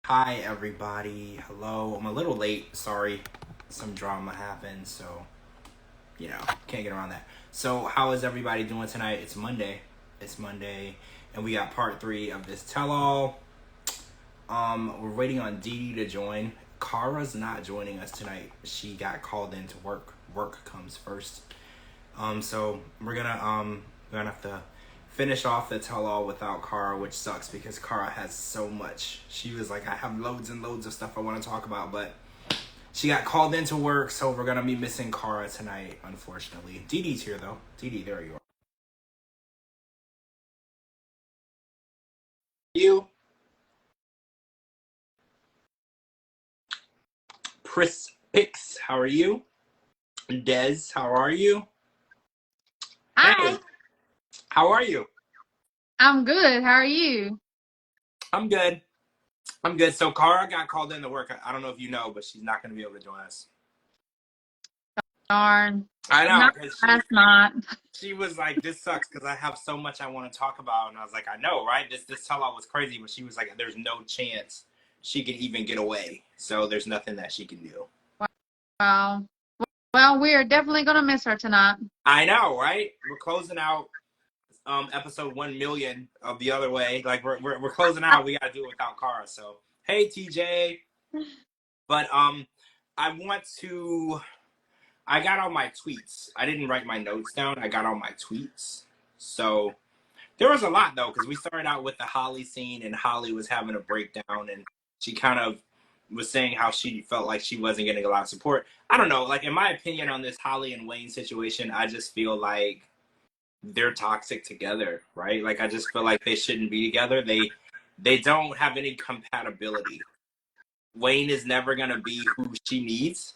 Hi everybody. Hello. I'm a little late. Sorry. Some drama happened, so can't get around that. So, how is everybody doing tonight? It's Monday. It's Monday, and we got part 3 of this tell all. We're waiting on Dee Dee to join. Kara's not joining us tonight. She got called in to work. Work comes first. So we're gonna have to finish off the tell all without Kara, which sucks because Kara has so much. She was like, I have loads and loads of stuff I want to talk about, but she got called into work, so we're gonna be missing Kara tonight, unfortunately. Dee Dee's here though. Dee Dee, there you are. You, Pris Pix, how are you? Des, how are you? Hi, Hey, how are you? I'm good. How are you? I'm good. I'm good. So Kara got called into work. I don't know if you know, but she's not gonna be able to join us. Darn. I know, Not because last night. she was like, "This sucks because I have so much I want to talk about," and I was like, "I know, right? This tell all was crazy," but she was like, "There's no chance she can even get away, so there's nothing that she can do." Wow. Well, we are definitely gonna miss her tonight. I know, right? We're closing out episode 1 million of the other way. Like we're closing out. We got to do it without Kara. So hey, TJ, but I want to. I got all my tweets. I didn't write my notes down. I got all my tweets. So there was a lot though, because we started out with the Holly scene, and Holly was having a breakdown, and she kind of was saying how she felt like she wasn't getting a lot of support. I don't know. Like in my opinion on this Holly and Wayne situation, I just feel like they're toxic together, right? Like I just feel like they shouldn't be together. They don't have any compatibility. Wayne is never gonna be who she needs.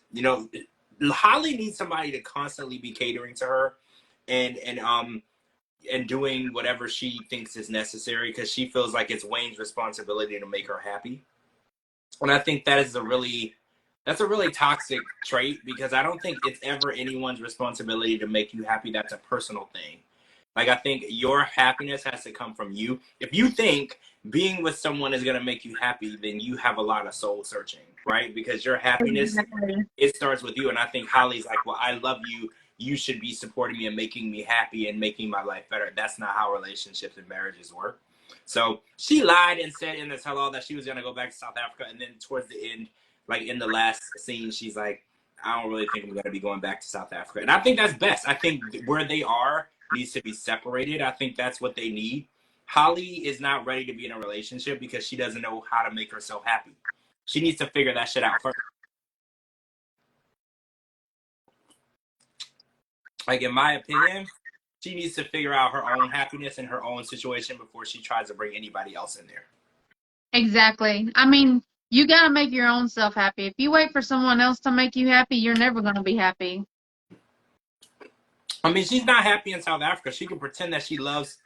Holly needs somebody to constantly be catering to her, and doing whatever she thinks is necessary because she feels like it's Wayne's responsibility to make her happy. And I think that's a really toxic trait because I don't think it's ever anyone's responsibility to make you happy. That's a personal thing. Like I think your happiness has to come from you. If you think being with someone is going to make you happy, then you have a lot of soul searching, right? Because your happiness, Exactly. it starts with you. And I think Holly's like, well, I love you. You should be supporting me and making me happy and making my life better. That's not how relationships and marriages work. So she lied and said in the tell all that she was going to go back to South Africa. And then towards the end, like in the last scene, she's like, I don't really think I'm going to be going back to South Africa. And I think that's best. I think where they are needs to be separated. I think that's what they need. Holly is not ready to be in a relationship because she doesn't know how to make herself happy. She needs to figure that shit out first. Like in my opinion, she needs to figure out her own happiness and her own situation before she tries to bring anybody else in there. Exactly. I mean, you gotta make your own self happy. If you wait for someone else to make you happy, you're never gonna be happy. I mean, she's not happy in South Africa. She can pretend that she loves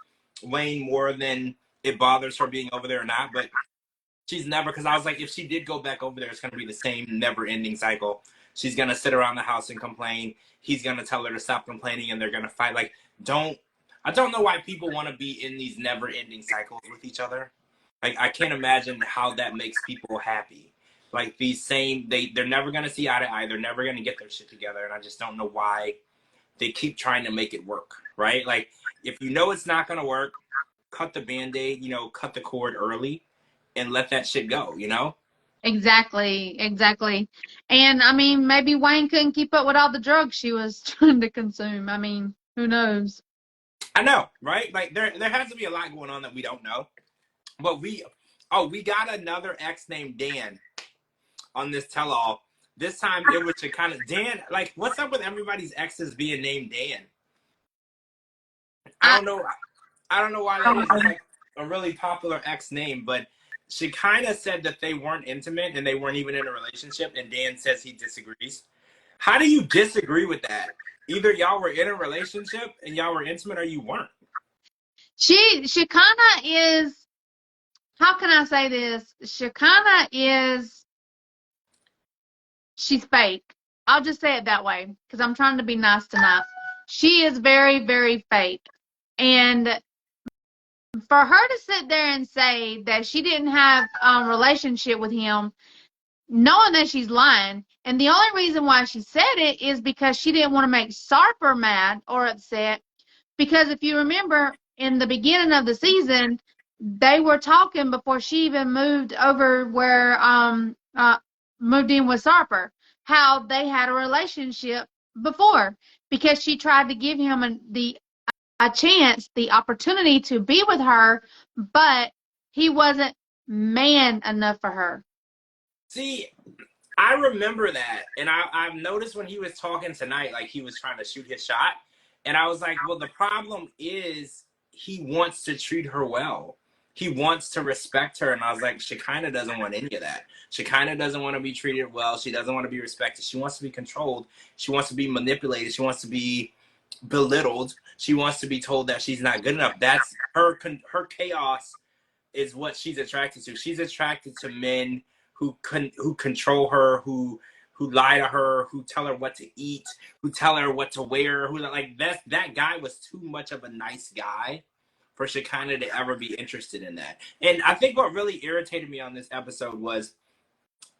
Wayne more than it bothers her being over there or not, but she's never, because I was like, if she did go back over there, it's going to be the same never ending cycle. She's going to sit around the house and complain. He's going to tell her to stop complaining and they're going to fight. Like, I don't know why people want to be in these never ending cycles with each other. Like, I can't imagine how that makes people happy. Like, they're never going to see eye to eye. They're never going to get their shit together. And I just don't know why they keep trying to make it work, right? Like, if you know it's not going to work, cut the band-aid, cut the cord early and let that shit go. Exactly, exactly. And I mean, maybe Wayne couldn't keep up with all the drugs she was trying to consume. I mean, who knows? I know, right? Like there has to be a lot going on that we don't know. But we got another ex named Dan on this tell all. This time it was to kind of Dan, like what's up with everybody's exes being named Dan? I I don't know. I don't know why that is. It's like a really popular ex name, but she kind of said that they weren't intimate and they weren't even in a relationship, and Dan says he disagrees. How do you disagree with that? Either y'all were in a relationship and y'all were intimate or you weren't. she kind of is. How can I say this? She kind of is. She's fake. I'll just say it that way because I'm trying to be nice tonight. She is very, very fake. And for her to sit there and say that she didn't have a relationship with him, knowing that she's lying, and the only reason why she said it is because she didn't want to make Sarper mad or upset. Because if you remember, in the beginning of the season, they were talking before she even moved over where moved in with Sarper, how they had a relationship before, because she tried to give him a chance, the opportunity to be with her, but he wasn't man enough for her. See, I remember that, and I've noticed when he was talking tonight, like he was trying to shoot his shot, and I was like, well, the problem is he wants to treat her well. He wants to respect her, and I was like, she kind of doesn't want any of that. She kind of doesn't want to be treated well. She doesn't want to be respected. She wants to be controlled. She wants to be manipulated. She wants to be belittled. She wants to be told that she's not good enough. That's her chaos is what she's attracted to. She's attracted to men who control her, who lie to her, who tell her what to eat, who tell her what to wear, who like that guy was too much of a nice guy for Shekinah to ever be interested in that. And I think what really irritated me on this episode was,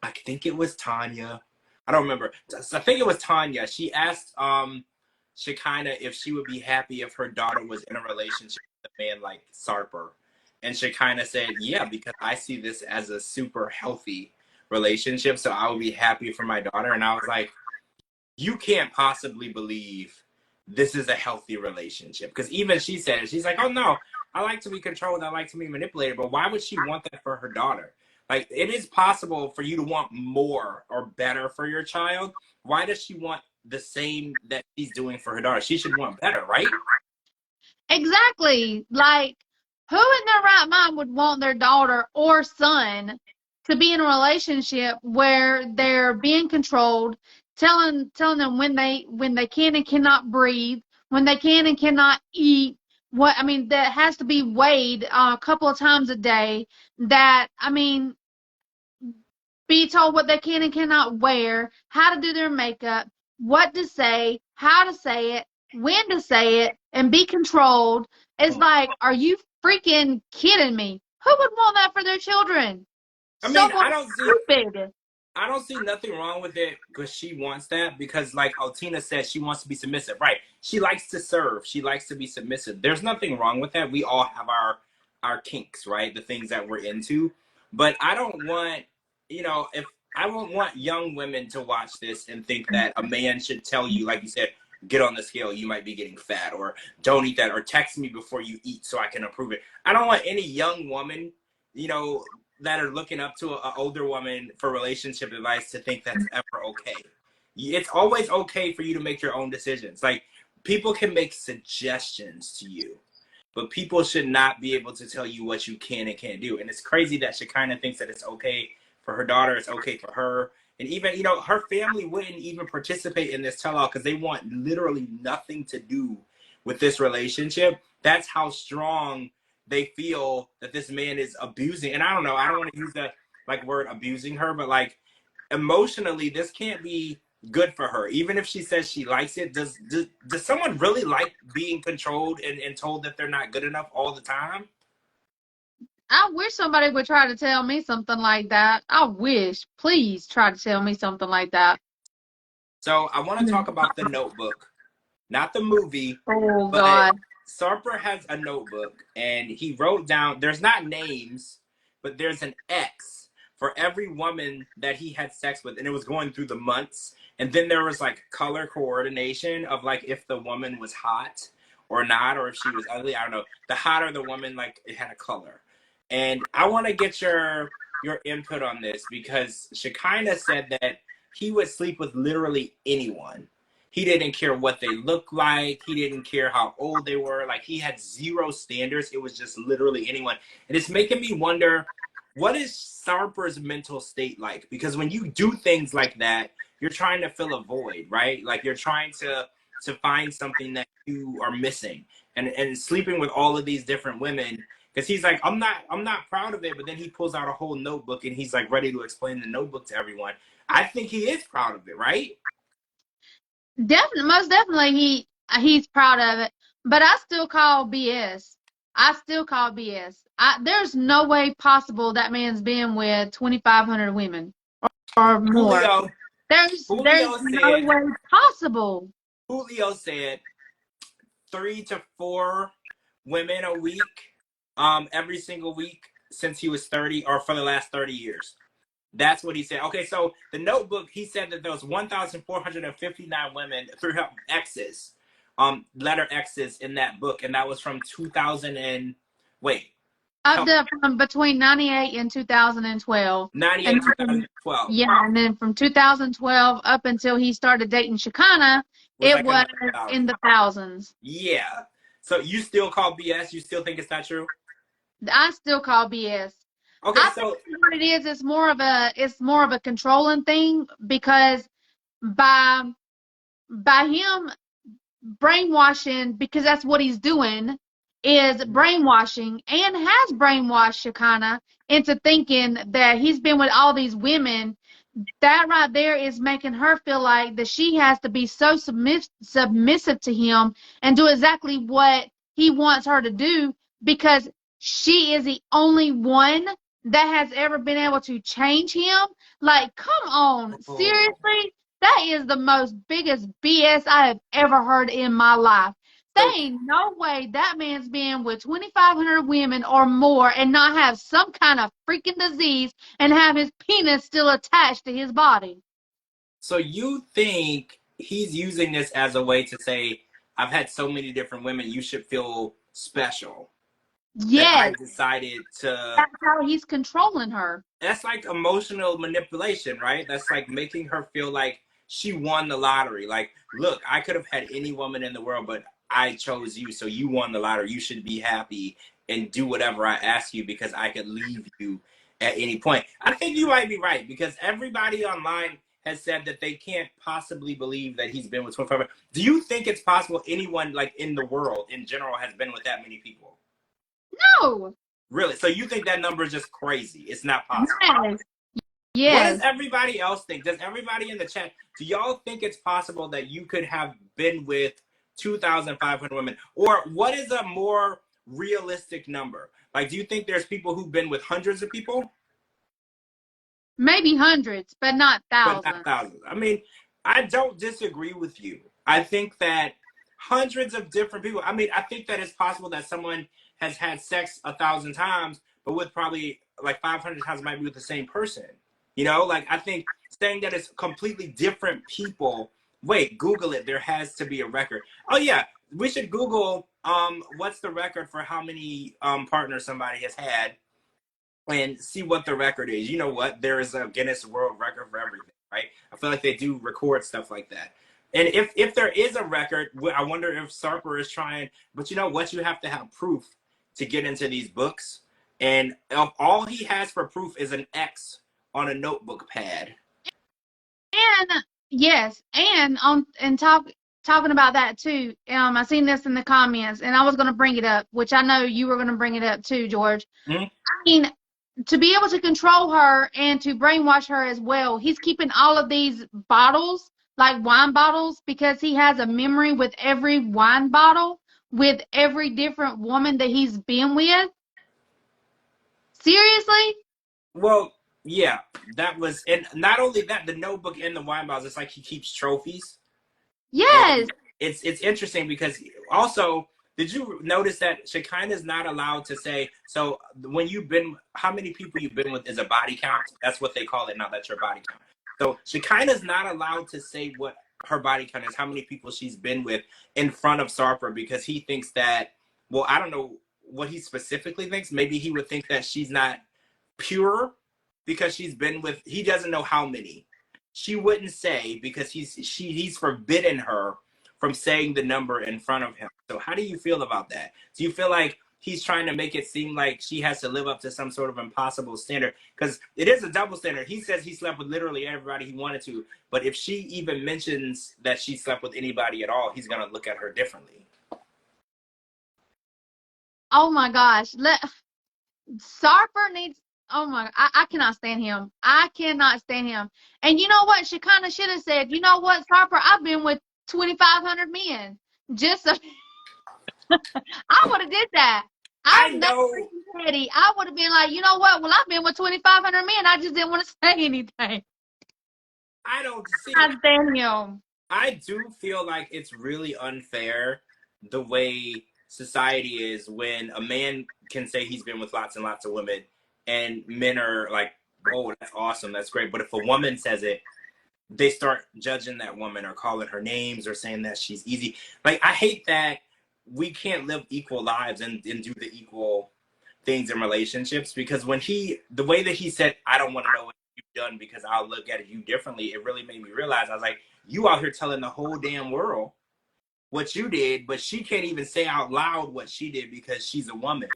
I think it was Tanya. I don't remember. I think it was Tanya. She asked Shekinah if she would be happy if her daughter was in a relationship with a man like Sarper. And Shekinah said, yeah, because I see this as a super healthy relationship, so I would be happy for my daughter. And I was like, you can't possibly believe this is a healthy relationship. Because even she said it. She's like, oh, no, I like to be controlled. I like to be manipulated. But why would she want that for her daughter? Like, it is possible for you to want more or better for your child. Why does she want the same that she's doing for her daughter? She should want better, right? Exactly. Like, who in their right mind would want their daughter or son to be in a relationship where they're being controlled, telling them when they can and cannot breathe, when they can and cannot eat, that has to be weighed a couple of times a day, that be told what they can and cannot wear, how to do their makeup, what to say, how to say it, when to say it, and be controlled. It's like, are you freaking kidding me? Who would want that for their children? I mean, Stupid. I don't see nothing wrong with it because she wants that, because like Altina said, she wants to be submissive, right? She likes to serve. She likes to be submissive. There's nothing wrong with that. We all have our kinks, right? The things that we're into. But I don't want, if I won't want young women to watch this and think that a man should tell you, like you said, get on the scale, you might be getting fat, or don't eat that, or text me before you eat so I can approve it. I don't want any young woman, that are looking up to an older woman for relationship advice to think that's ever okay. It's always okay for you to make your own decisions. Like, people can make suggestions to you, but people should not be able to tell you what you can and can't do. And it's crazy that she kind of thinks that it's okay for her daughter, it's okay for her. And even, her family wouldn't even participate in this tell-all because they want literally nothing to do with this relationship. That's how strong they feel that this man is abusing. And I don't know, I don't want to use that word abusing her, but like emotionally, this can't be good for her. Even if she says she likes it, does someone really like being controlled and told that they're not good enough all the time? I wish somebody would try to tell me something like that. I wish. Please try to tell me something like that. So I want to talk about The Notebook. Not the movie, Oh, but God. Sarper has a notebook, and he wrote down, there's not names, but there's an X for every woman that he had sex with, and it was going through the months. And then there was like color coordination of like if the woman was hot or not, or if she was ugly. I don't know. The hotter the woman, like it had a color. And I want to get your input on this, because Shekinah said that he would sleep with literally anyone. He didn't care what they looked like. He didn't care how old they were. Like, he had zero standards. It was just literally anyone. And it's making me wonder, what is Sarper's mental state like? Because when you do things like that, you're trying to fill a void, right? Like, you're trying to find something that you are missing. And sleeping with all of these different women, because he's like, I'm not proud of it. But then he pulls out a whole notebook and he's like ready to explain the notebook to everyone. I think he is proud of it, right? Definitely, most definitely, he's proud of it. But I still call BS. I still call BS. There's no way possible that man's been with 2,500 women or more. Julio There's Julio no said way possible. Julio said 3 to 4 women a week, every single week since he was 30 or for the last 30 years. That's what he said. Okay, so the Notebook, he said that there was 1,459 women through her exes, letter X's in that book, and that was from 2000 and wait, Up to from between 98 and 2012. 98, 2012. Yeah, and then from 2012 up until he started dating Shekinah, it was in the thousands. Yeah. So you still call BS? You still think it's not true? I still call BS. Okay, I so think what it is, it's more of a controlling thing, because by him brainwashing, because that's what he's doing, is brainwashing, and has brainwashed Shekinah into thinking that he's been with all these women. That right there is making her feel like that she has to be so submissive to him and do exactly what he wants her to do, because she is the only one that has ever been able to change him. Like, come on, seriously? That is the most biggest BS I have ever heard in my life. There ain't no way that man's been with 2,500 women or more and not have some kind of freaking disease and have his penis still attached to his body. So you think he's using this as a way to say, I've had so many different women, you should feel special. Yes. I decided to... That's how he's controlling her. That's like emotional manipulation, right? That's like making her feel like she won the lottery. Like, look, I could have had any woman in the world, but I chose you, so you won the lottery. You should be happy and do whatever I ask you because I could leave you at any point. I think you might be right, because everybody online has said that they can't possibly believe that he's been with 25. Do you think it's possible anyone like in the world in general has been with that many people? No. Really? So you think that number is just crazy? It's not possible? Yes. Yes. What does everybody else think? Does everybody in the chat, do y'all think it's possible that you could have been with 2,500 women? Or what is a more realistic number? Like, do you think there's people who've been with hundreds of people? Maybe hundreds, but not thousands. But not thousands. I mean, I don't disagree with you. I think that hundreds of different people, I mean, I think that it's possible that someone has had sex 1,000 times, but with probably like 500 times might be with the same person. You know, like, I think saying that it's completely different people. Wait, Google it. There has to be a record. Oh yeah, we should Google what's the record for how many partners somebody has had, and see what the record is. You know what? There is a Guinness World Record for everything, right? I feel like they do record stuff like that. And if there is a record, I wonder if Sarper is trying. But you know what? You have to have proof to get into these books, and all he has for proof is an X on a notebook pad. And yes, and talking about that too. I seen this in the comments, and I was going to bring it up, which I know you were going to bring it up too, George. Mm-hmm. I mean, to be able to control her and to brainwash her as well, he's keeping all of these bottles, like wine bottles, because he has a memory with every wine bottle, with every different woman that he's been with. Seriously? Well, yeah, that was, and not only that, the notebook and the wine bottles, it's like he keeps trophies. Yes. And it's interesting because also, did you notice that Shekinah is not allowed to say, so when you've been, how many people you've been with is a body count? That's what they call it now, that's your body count. So Shekinah is not allowed to say what her body count is, how many people she's been with in front of Sarper, because he thinks that, well, I don't know what he specifically thinks. Maybe he would think that she's not pure because she's been with, he doesn't know how many. She wouldn't say because he's forbidden her from saying the number in front of him. So how do you feel about that? Do you feel like he's trying to make it seem like she has to live up to some sort of impossible standard? Because it is a double standard. He says he slept with literally everybody he wanted to, but if she even mentions that she slept with anybody at all, he's going to look at her differently. Oh my gosh. Sarper needs, oh my, I cannot stand him. I cannot stand him. And you know what? Shekinah should have said, you know what, Sarper, I've been with 2,500 men. Just so I would have did that. I've I never know. been petty. I would have been like, you know what? Well, I've been with 2,500 men. I just didn't want to say anything. I don't see. God damn. I do feel like it's really unfair the way society is when a man can say he's been with lots and lots of women, and men are like, "Oh, that's awesome, that's great." But if a woman says it, they start judging that woman or calling her names or saying that she's easy. Like, I hate that we can't live equal lives and do the equal things in relationships, because when the way that he said, I don't want to know what you've done because I'll look at you differently, it really made me realize, I was like, you out here telling the whole damn world what you did, but she can't even say out loud what she did because she's a woman.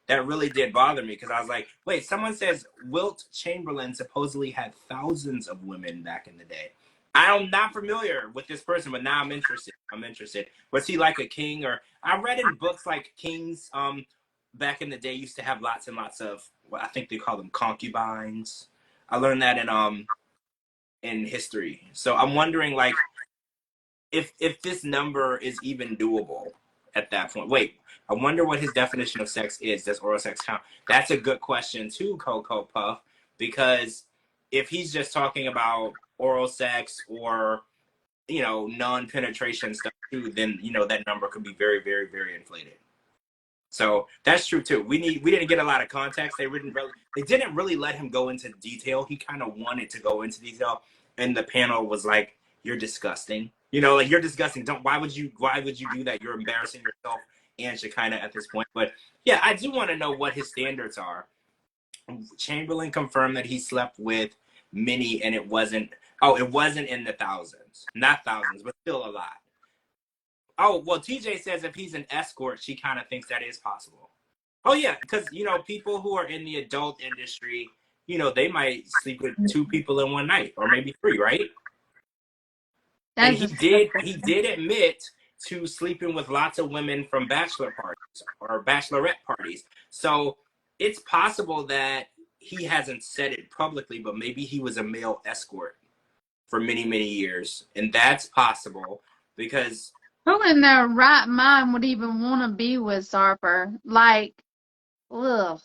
That really did bother me, because I was like, wait, someone says Wilt Chamberlain supposedly had thousands of women back in the day. I'm not familiar with this person, but now I'm interested. Was he like a king? Or I read in books like kings back in the day used to have lots and lots of, well, I think they call them concubines. I learned that in history. So I'm wondering, like, if this number is even doable at that point. Wait, I wonder what his definition of sex is. Does oral sex count? That's a good question too, Coco Puff, because if he's just talking about oral sex or, you know, non-penetration stuff too, then, you know, that number could be very, very, very inflated. So that's true too. We didn't get a lot of context. They didn't really let him go into detail. He kind of wanted to go into detail, and the panel was like, "You're disgusting. You know, like, you're disgusting. Why would you do that? You're embarrassing yourself and Shekinah at this point." But yeah, I do want to know what his standards are. Chamberlain confirmed that he slept with many, and it wasn't in the thousands, not thousands, but still a lot. Oh, well, TJ says if he's an escort, she kind of thinks that is possible. Oh, yeah, because, you know, people who are in the adult industry, you know, they might sleep with 2 people in one night, or maybe 3, right? And That's he did admit to sleeping with lots of women from bachelor parties or bachelorette parties. So it's possible that he hasn't said it publicly, but maybe he was a male escort for many, many years. And that's possible because who in their right mind would even want to be with Sarper? Like, ugh.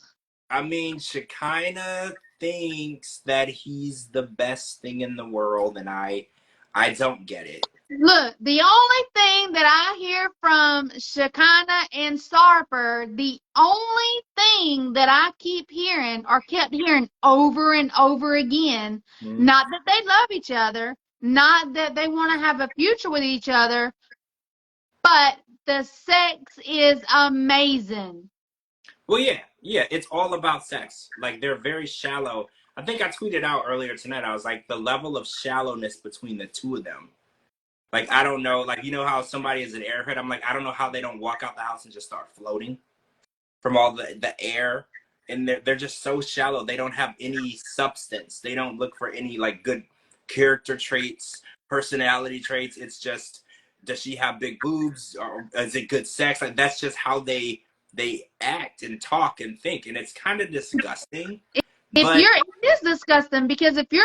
I mean, Shekinah thinks that he's the best thing in the world, and I don't get it. Look, the only thing that I hear from Shekinah and Sarper, the only thing that I keep hearing or kept hearing over and over again, not that they love each other, not that they want to have a future with each other, but the sex is amazing. Well, yeah, it's all about sex. Like, they're very shallow. I think I tweeted out earlier tonight, I was like, the level of shallowness between the two of them. Like, I don't know, like, you know how somebody is an airhead? I'm like, I don't know how they don't walk out the house and just start floating from all the air. And they're just so shallow. They don't have any substance. They don't look for any, like, good character traits, personality traits. It's just, does she have big boobs, or is it good sex? Like, that's just how they act and talk and think, and it's kind of disgusting. It is disgusting, because if you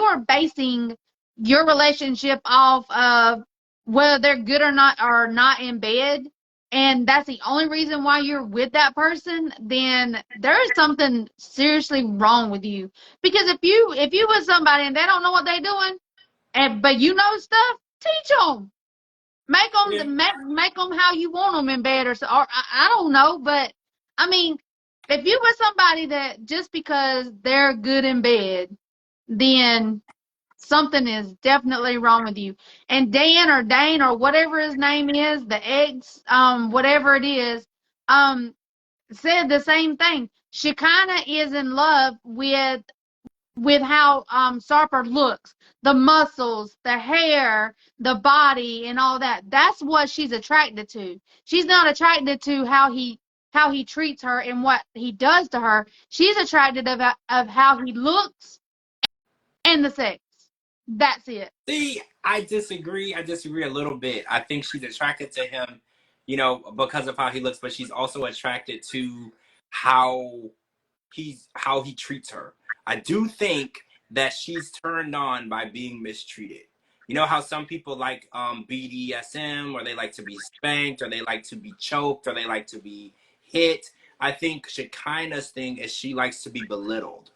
are basing your relationship off of whether they're good or not in bed, and that's the only reason why you're with that person, then there is something seriously wrong with you. Because if you with somebody and they don't know what they're doing, but you know stuff, teach them. Make them how you want them in bed, or I don't know, but I mean, if you with somebody that just because they're good in bed, then something is definitely wrong with you. And Dan or Dane or whatever his name is, the ex, whatever it is, said the same thing. Shekinah is in love with how Sarper looks, the muscles, the hair, the body, and all that. That's what she's attracted to. She's not attracted to how he treats her and what he does to her. She's attracted of how he looks and the sex. That's it. See, I disagree a little bit. I think she's attracted to him, you know, because of how he looks, but she's also attracted to how he treats her. I do think that she's turned on by being mistreated. You know how some people like BDSM, or they like to be spanked, or they like to be choked, or they like to be hit. I think Shekinah's thing is she likes to be belittled.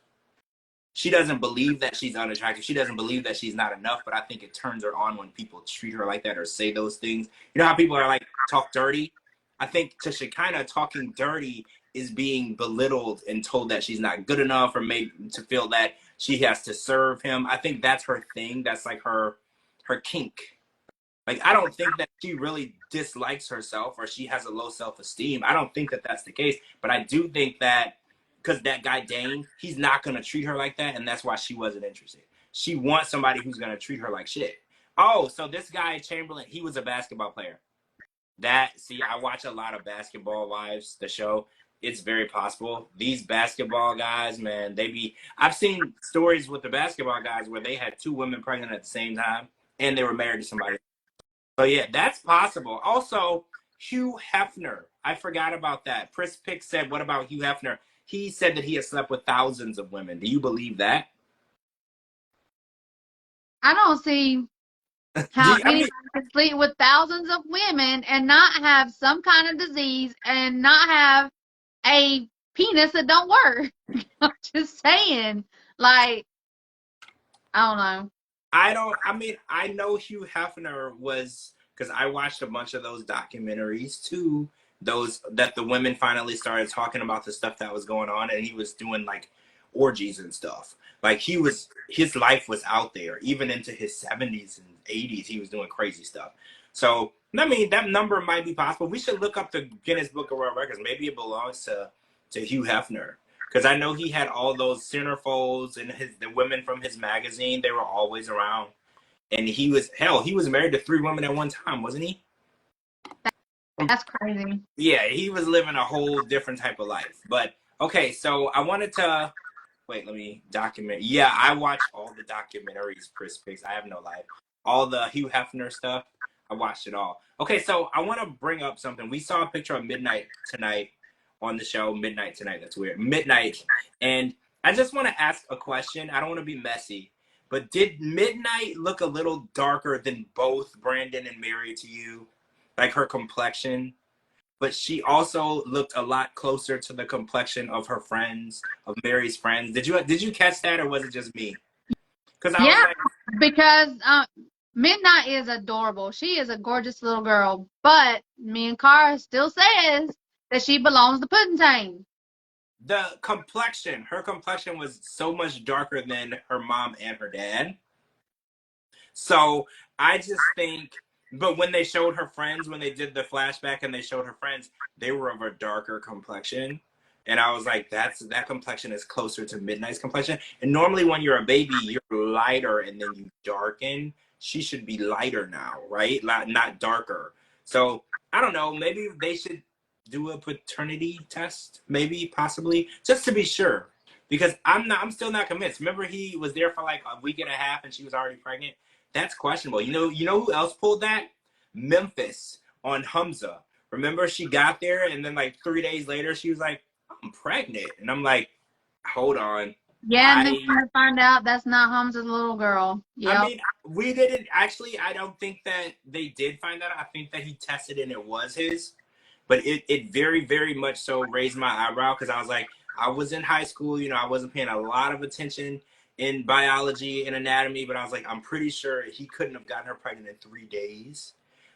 She doesn't believe that she's unattractive. She doesn't believe that she's not enough, but I think it turns her on when people treat her like that or say those things. You know how people are like, talk dirty? I think to Shekinah, talking dirty is being belittled and told that she's not good enough, or made to feel that she has to serve him. I think that's her thing. That's like her kink. Like, I don't think that she really dislikes herself or she has a low self-esteem. I don't think that that's the case. But I do think that because that guy, Dane, he's not going to treat her like that. And that's why she wasn't interested. She wants somebody who's going to treat her like shit. Oh, so this guy, Chamberlain, he was a basketball player. See, I watch a lot of Basketball Wives, the show. It's very possible. These basketball guys, man, I've seen stories with the basketball guys where they had 2 women pregnant at the same time and they were married to somebody. So yeah, that's possible. Also, Hugh Hefner. I forgot about that. Chris Pick said, what about Hugh Hefner? He said that he has slept with thousands of women. Do you believe that? I don't see how anybody can sleep with thousands of women and not have some kind of disease and not have a penis that don't work. I'm just saying. Like, I don't know. I know Hugh Hefner was, because I watched a bunch of those documentaries too, those that the women finally started talking about the stuff that was going on, and he was doing like orgies and stuff. Like his life was out there, even into his 70s and 80s, he was doing crazy stuff. So, I mean, that number might be possible. We should look up the Guinness Book of World Records. Maybe it belongs to Hugh Hefner. Because I know he had all those centerfolds and the women from his magazine, they were always around. And he was married to 3 women at one time, wasn't he? That's crazy. Yeah, he was living a whole different type of life. But, okay, so I wanted to, wait, let me document. Yeah, I watched all the documentaries, Chris Picks. I have no life. All the Hugh Hefner stuff, I watched it all. Okay, so I want to bring up something. We saw a picture of Midnight tonight on the show. Midnight tonight, that's weird. Midnight. And I just want to ask a question. I don't want to be messy, but did Midnight look a little darker than both Brandon and Mary to you? Like her complexion? But she also looked a lot closer to the complexion of her friends, of Mary's friends. Did you catch that, or was it just me? Because Midnight is adorable. She is a gorgeous little girl. But me and Cara still says that she belongs to Puddingtane. Her complexion was so much darker than her mom and her dad. So I just think, but when they showed her friends, when they did the flashback and they showed her friends, they were of a darker complexion. And I was like, that complexion is closer to Midnight's complexion. And normally when you're a baby, you're lighter and then you darken. She should be lighter now, right? Not darker. So I don't know, maybe they should do a paternity test, maybe, possibly, just to be sure. Because I'm still not convinced. Remember, he was there for like a week and a half and she was already pregnant? That's questionable. You know who else pulled that? Memphis on Hamza. Remember, she got there and then like 3 days later she was like, I'm pregnant. And I'm like, hold on. Yeah, and then you find out that's not Hamza's little girl. Yep. I mean, we didn't actually, I don't think that they did find out. I think that he tested and it was his. But it very, very much so raised my eyebrow, because I was like, I was in high school, I wasn't paying a lot of attention in biology and anatomy, but I was like, I'm pretty sure he couldn't have gotten her pregnant in 3 days.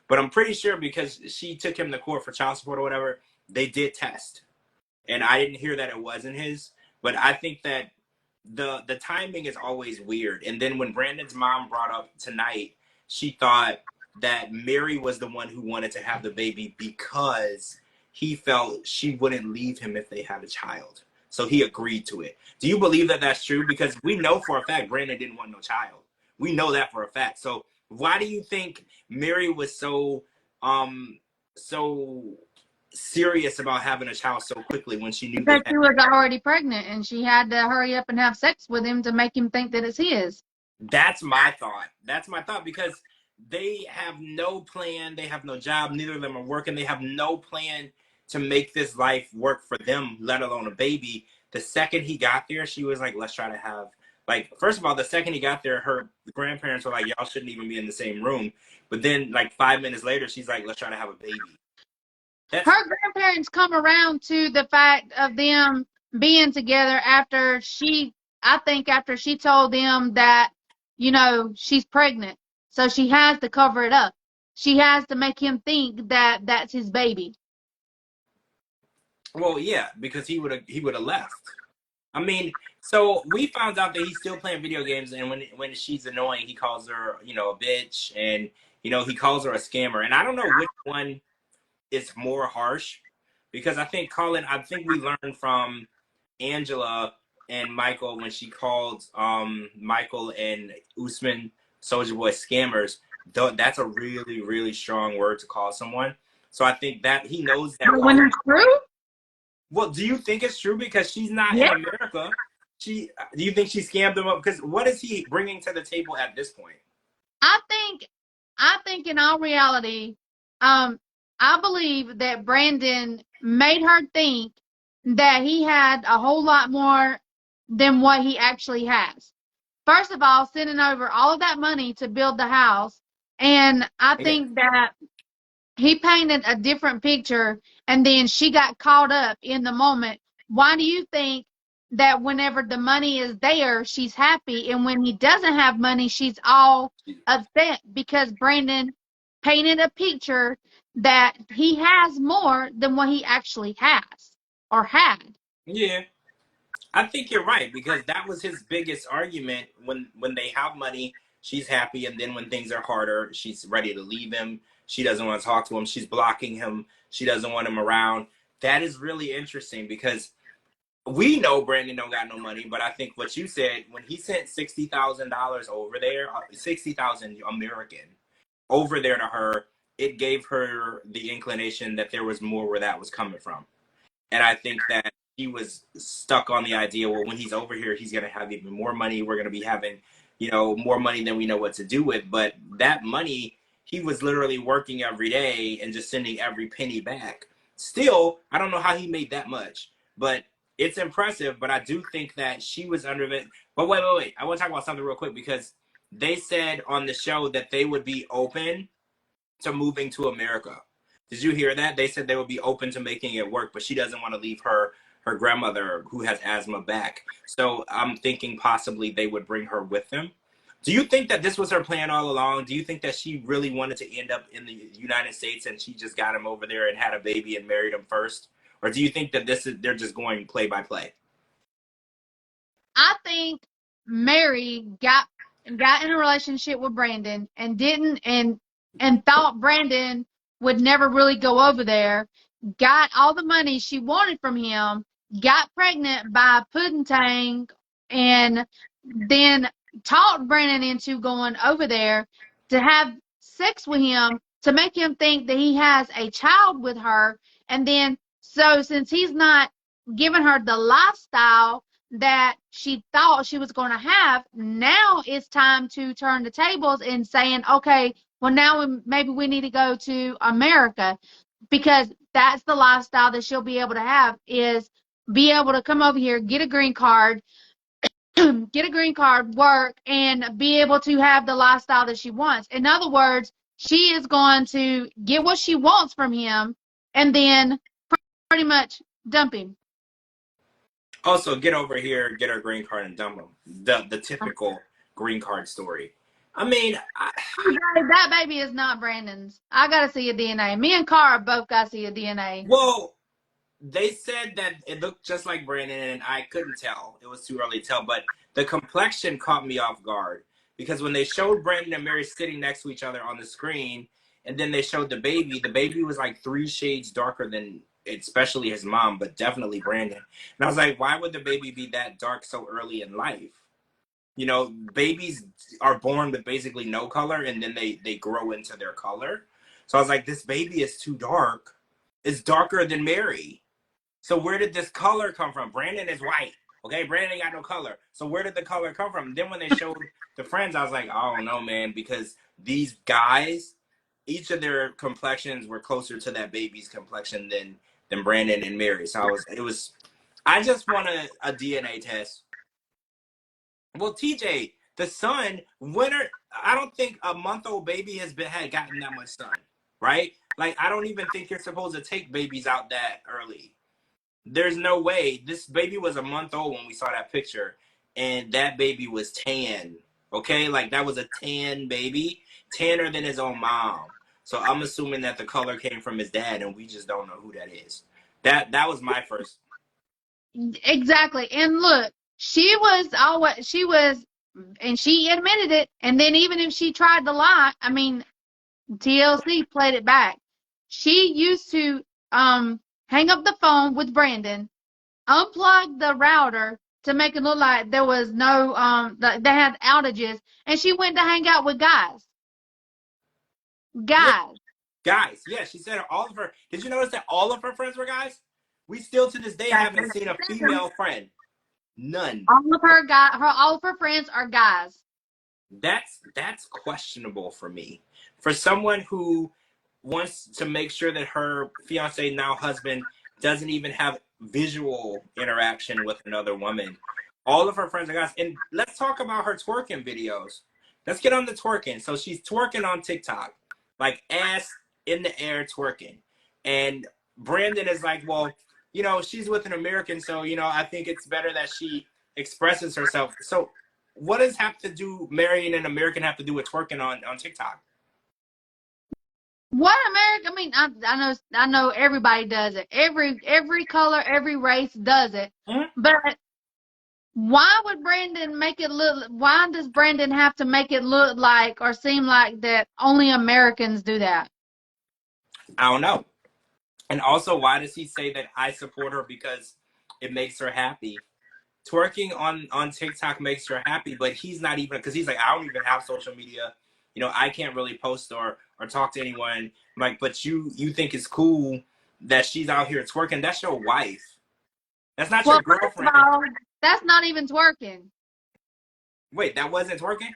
But I'm pretty sure because she took him to court for child support or whatever, they did test. And I didn't hear that it wasn't his. But I think that the timing is always weird. And then when Brandon's mom brought up tonight, she thought that Mary was the one who wanted to have the baby because he felt she wouldn't leave him if they had a child. So he agreed to it. Do you believe that that's true? Because we know for a fact Brandon didn't want no child. We know that for a fact. So why do you think Mary was so serious about having a child so quickly when she knew because she was already pregnant and she had to hurry up and have sex with him to make him think that it's his? That's my thought, because they have no plan. They have no job. Neither of them are working. They have no plan to make this life work for them, let alone a baby. The second he got there, she was like, let's try to have, like, first of all, the second he got there, her grandparents were like, y'all shouldn't even be in the same room. But then like 5 minutes later, she's like, let's try to have a baby. Her grandparents come around to the fact of them being together after I think after she told them that, she's pregnant. So she has to cover it up. She has to make him think that that's his baby. Well, yeah, because he would have left. I mean, so we found out that he's still playing video games, and when she's annoying, he calls her, a bitch, and he calls her a scammer. And I don't know which one is more harsh, because I think we learned from Angela and Michael when she called Michael and Usman Soldier Boy scammers. That's a really, really strong word to call someone. So I think that he knows that. When it's true? Well, do you think it's true? Because she's not in America. Do you think she scammed him up? Because what is he bringing to the table at this point? I think in all reality, I believe that Brandon made her think that he had a whole lot more than what he actually has. First of all, sending over all of that money to build the house. And I think that he painted a different picture, and then she got caught up in the moment. Why do you think that whenever the money is there, she's happy, and when he doesn't have money, she's all upset? Because Brandon painted a picture that he has more than what he actually has or had. Yeah, I think you're right, because that was his biggest argument. When they have money, she's happy, and then when things are harder, she's ready to leave him. She doesn't want to talk to him. She's blocking him. She doesn't want him around. That is really interesting, because we know Brandon don't got no money, but I think what you said, when he sent $60,000 over there, 60,000 American over there to her, it gave her the inclination that there was more where that was coming from. And I think that he was stuck on the idea, well, when he's over here, he's going to have even more money. We're going to be having, more money than we know what to do with. But that money, he was literally working every day and just sending every penny back. Still, I don't know how he made that much, but it's impressive. But I do think that she was under it. But wait. I want to talk about something real quick, because they said on the show that they would be open to moving to America. Did you hear that? They said they would be open to making it work, but she doesn't want to leave her grandmother who has asthma back. So I'm thinking possibly they would bring her with them. Do you think that this was her plan all along? Do you think that she really wanted to end up in the United States and she just got him over there and had a baby and married him first? Or do you think that they're just going play by play? I think Mary got in a relationship with Brandon and didn't and thought Brandon would never really go over there, got all the money she wanted from him, got pregnant by Pudding Tang, and then talked Brandon into going over there to have sex with him to make him think that he has a child with her. And then, so since he's not giving her the lifestyle that she thought she was going to have, now it's time to turn the tables and saying, okay, well, now maybe we need to go to America, because that's the lifestyle that she'll be able to have, is be able to come over here, get a green card, work, and be able to have the lifestyle that she wants. In other words, she is going to get what she wants from him and then pretty much dump him. Also, get over here, get her green card, and dump him. The typical green card story. I mean, that baby is not Brandon's. I got to see a DNA. Me and Cara both got to see a DNA. Well, they said that it looked just like Brandon, and I couldn't tell. It was too early to tell, but the complexion caught me off guard, because when they showed Brandon and Mary sitting next to each other on the screen, and then they showed the baby was like 3 shades darker than especially his mom, but definitely Brandon. And I was like, why would the baby be that dark so early in life? Babies are born with basically no color, and then they grow into their color. So I was like, this baby is too dark. It's darker than Mary. So where did this color come from? Brandon is white. Okay, Brandon ain't got no color. So where did the color come from? Then when they showed the friends, I was like, I don't know, man, because these guys, each of their complexions were closer to that baby's complexion than Brandon and Mary. So I just want a DNA test. Well, TJ, the sun, I don't think a month-old baby had gotten that much sun, right? Like, I don't even think you're supposed to take babies out that early. There's no way. This baby was a month old when we saw that picture, and that baby was tan. Okay, like that was a tan baby, tanner than his own mom. So I'm assuming that the color came from his dad, and we just don't know who that is. That was my first. Exactly. And look, and she admitted it. And then even if she tried to lie, I mean, TLC played it back. She used to hang up the phone with Brandon, unplug the router to make it look like there was no they had outages, and she went to hang out with guys. Yeah, Guys. guys. Yeah, she said all of her. Did you notice that all of her friends were guys? We still to this day haven't seen a female friend. None. All of her friends are guys. That's questionable for me. For someone who wants to make sure that her fiance, now husband, doesn't even have visual interaction with another woman. All of her friends are guys. And let's talk about her twerking videos. Let's get on the twerking. So she's twerking on TikTok, like ass in the air twerking. And Brandon is like, well, she's with an American, so, I think it's better that she expresses herself. So what does marrying an American have to do with twerking on TikTok? What America? I mean, I know everybody does it. Every color, every race does it. Mm-hmm. But why would Brandon make it look? Why does Brandon have to make it look like or seem like that only Americans do that? I don't know. And also, why does he say that I support her because it makes her happy? Twerking on TikTok makes her happy, but he's not even, because he's like, I don't even have social media. I can't really post or talk to anyone. I'm like, but you think it's cool that she's out here twerking? That's your wife. That's not your girlfriend. First of all, that's not even twerking. Wait, that wasn't twerking?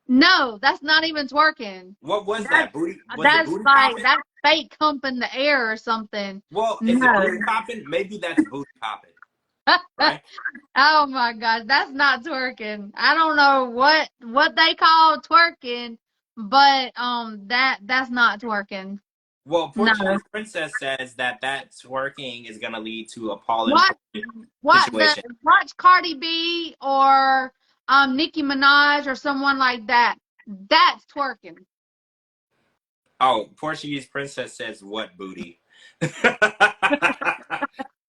No, that's not even twerking. What was that? Booty? That's booty like popping? that's fake hump in the air or something. Well, is it booty popping? Maybe that's booty popping. Right? Oh my gosh, that's not twerking. I don't know what they call twerking, but that's not twerking. Well, Portuguese Princess says that twerking is gonna lead to a Paul situation. Watch Cardi B or Nicki Minaj or someone like that. That's twerking. Oh, Portuguese Princess says what booty?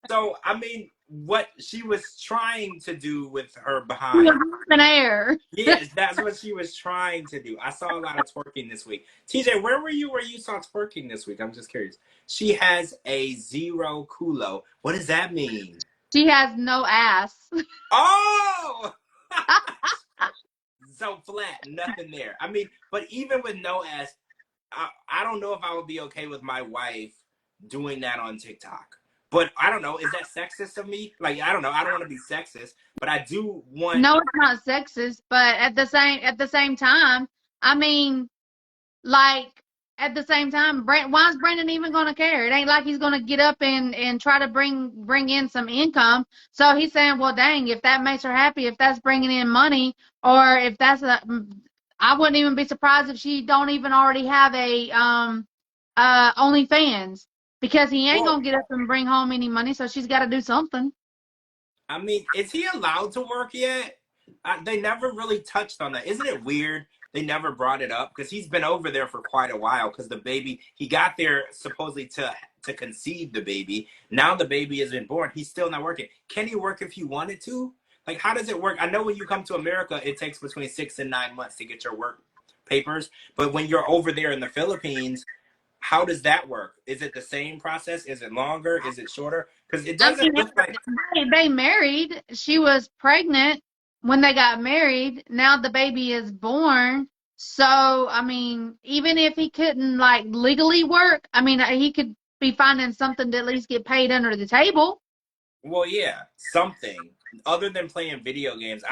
So, I mean, what she was trying to do with her behind. In air. Yes, that's what she was trying to do. I saw a lot of twerking this week. TJ, where were you saw twerking this week? I'm just curious. She has a zero culo. What does that mean? She has no ass. Oh! So flat, nothing there. I mean, but even with no ass, I don't know if I would be okay with my wife doing that on TikTok. But I don't know. Is that sexist of me? Like, I don't know. I don't want to be sexist, but I do want. No, it's not sexist. But at the same time, I mean, like at the same time, why is Brandon even going to care? It ain't like he's going to get up and try to bring in some income. So he's saying, well, dang, if that makes her happy, if that's bringing in money, or if that's I wouldn't even be surprised if she don't even already have a OnlyFans. Because he ain't going to get up and bring home any money, so she's got to do something. I mean, is he allowed to work yet? They never really touched on that. Isn't it weird they never brought it up? Because he's been over there for quite a while, because the baby, he got there supposedly to conceive the baby. Now the baby isn't born. He's still not working. Can he work if he wanted to? Like, how does it work? I know when you come to America, it takes between 6 and 9 months to get your work papers. But when you're over there in the Philippines, how does that work? Is it the same process? Is it longer? Is it shorter? Because it doesn't look like they married. She was pregnant when they got married. Now the baby is born. So, I mean, even if he couldn't like legally work, I mean, he could be finding something to at least get paid under the table. Well, yeah, something other than playing video games.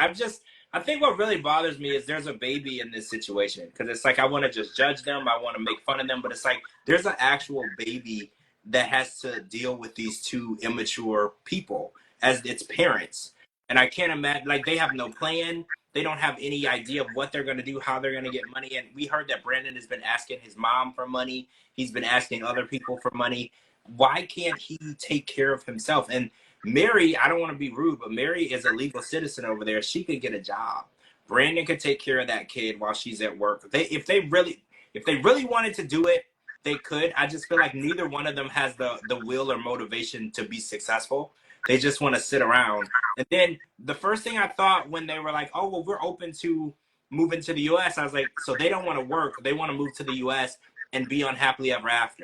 I think what really bothers me is there's a baby in this situation, because it's like I want to just judge them, I want to make fun of them, but it's like there's an actual baby that has to deal with these two immature people as its parents. And I can't imagine, like, they have no plan. They don't have any idea of what they're going to do, how they're going to get money. And we heard that Brandon has been asking his mom for money. He's been asking other people for money. Why can't he take care of himself? And Mary, I don't want to be rude, but Mary is a legal citizen over there. She could get a job. Brandon could take care of that kid while she's at work. If they really wanted to do it, they could. I just feel like neither one of them has the will or motivation to be successful. They just want to sit around. And then the first thing I thought when they were like, oh, well, we're open to moving to the U.S., I was like, so they don't want to work. They want to move to the U.S. and be on happily ever after.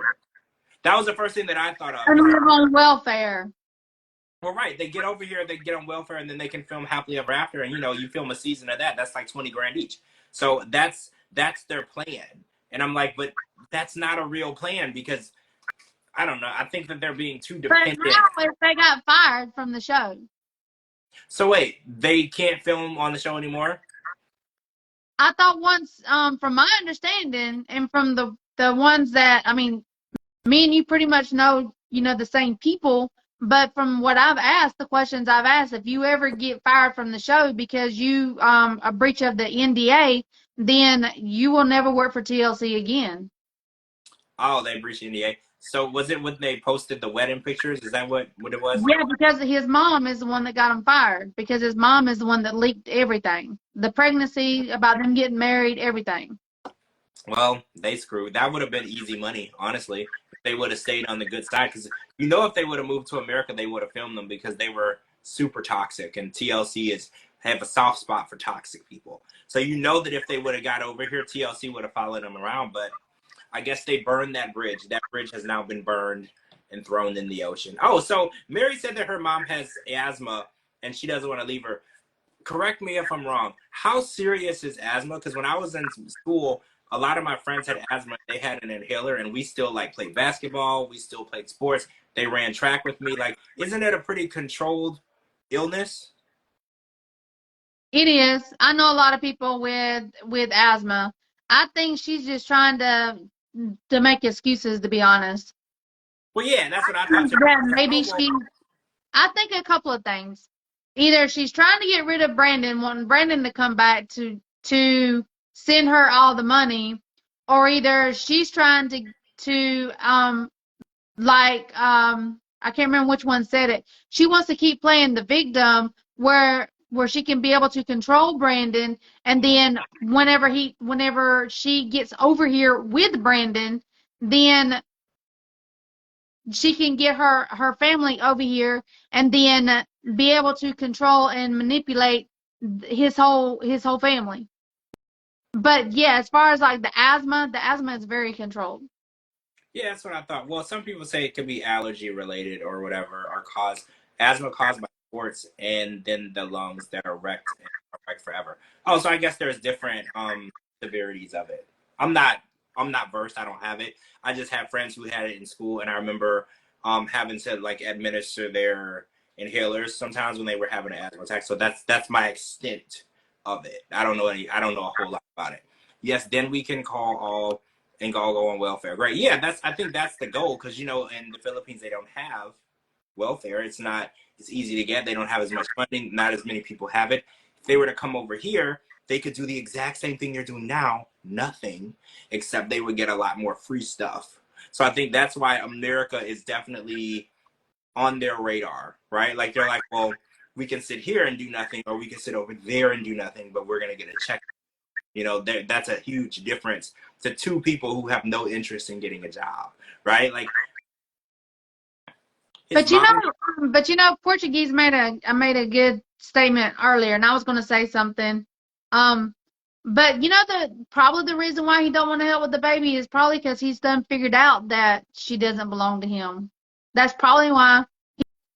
That was the first thing that I thought of. And live on welfare. Well, right. They get over here, they get on welfare, and then they can film happily ever after. And, you know, you film a season of that. That's like $20 grand each. So that's their plan. And I'm like, but that's not a real plan because, I don't know. I think that they're being too dependent. But now if they got fired from the show. So wait, they can't film on the show anymore? I thought once, from my understanding, and from the ones that, I mean, me and you pretty much know, you know, the same people, but from what I've asked, the questions I've asked, if you ever get fired from the show because you, a breach of the NDA, then you will never work for TLC again. Oh, they breached NDA. So was it when they posted the wedding pictures? Is that what it was? Yeah, because his mom is the one that got him fired, because his mom is the one that leaked everything. The pregnancy, about them getting married, everything. Well, they screwed. That would have been easy money, honestly, if they would have stayed on the good side. Because, you know, if they would have moved to America, they would have filmed them because they were super toxic. And TLC have a soft spot for toxic people. So you know that if they would have got over here, TLC would have followed them around. But I guess they burned that bridge. That bridge has now been burned and thrown in the ocean. Oh, so Mary said that her mom has asthma and she doesn't want to leave her. Correct me if I'm wrong. How serious is asthma? Because when I was in school, a lot of my friends had asthma. They had an inhaler, and we still like played basketball. We still played sports. They ran track with me. Like, isn't it a pretty controlled illness? It is. I know a lot of people with asthma. I think she's just trying to make excuses, to be honest. Well, yeah, that's what I thought too. Yeah, maybe I think a couple of things. Either she's trying to get rid of Brandon, wanting Brandon to come back to send her all the money, or either she's trying to I can't remember which one said it. She wants to keep playing the victim where she can be able to control Brandon, and then whenever she gets over here with Brandon, then she can get her family over here and then be able to control and manipulate his whole family. But yeah, as far as like the asthma is very controlled. Yeah, that's what I thought. Well, some people say it could be allergy related or whatever, or asthma caused by sports, and then the lungs that are wrecked and are wrecked forever. Oh, so I guess there's different severities of it. I'm not versed. I don't have it. I just have friends who had it in school, and I remember having to like administer their inhalers sometimes when they were having an asthma attack. So that's my extent of it. I don't know a whole lot about it. Yes, then we can call all and go on welfare. Great. Yeah, I think that's the goal, because you know in the Philippines they don't have welfare. It's easy to get. They don't have as much funding. Not as many people have it. If they were to come over here, they could do the exact same thing they're doing now, nothing, except they would get a lot more free stuff. So I think that's why America is definitely on their radar, right? Like they're like, well, we can sit here and do nothing, or we can sit over there and do nothing, but we're going to get a check. You know, that's a huge difference to two people who have no interest in getting a job, right? Like, but you know, Portuguese made a good statement earlier, and I was going to say something. But you know, probably the reason why he don't want to help with the baby is probably because he's done figured out that she doesn't belong to him. That's probably why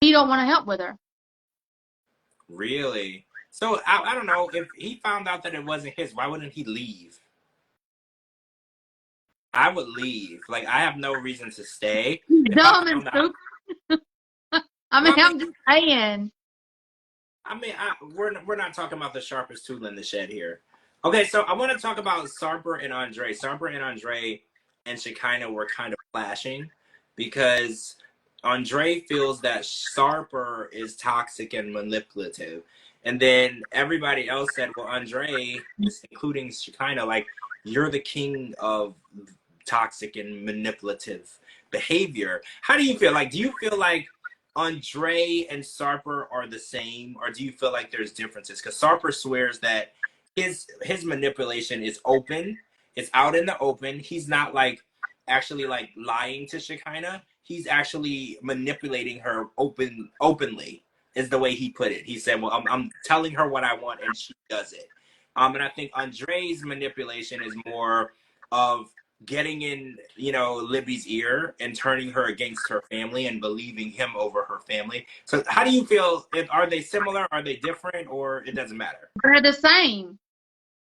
he don't want to help with her. Really? So I don't know, if he found out that it wasn't his, why wouldn't he leave? I would leave. Like, I have no reason to stay. Dumb and stupid. I mean, I'm just saying. I mean, we're not talking about the sharpest tool in the shed here. Okay, so I want to talk about Sarper and Andre. Sarper and Andre and Shekinah were kind of clashing because Andre feels that Sarper is toxic and manipulative. And then everybody else said, well, Andre, including Shekinah, like, you're the king of toxic and manipulative behavior. How do you feel? Like, do you feel like Andre and Sarper are the same, or do you feel like there's differences? Because Sarper swears that his manipulation is open. It's out in the open. He's not like actually like lying to Shekinah. He's actually manipulating her openly, is the way he put it. He said, well, I'm telling her what I want and she does it. And I think Andre's manipulation is more of getting in, you know, Libby's ear and turning her against her family and believing him over her family. So how do you feel? Are they similar? Are they different? Or it doesn't matter? They're the same.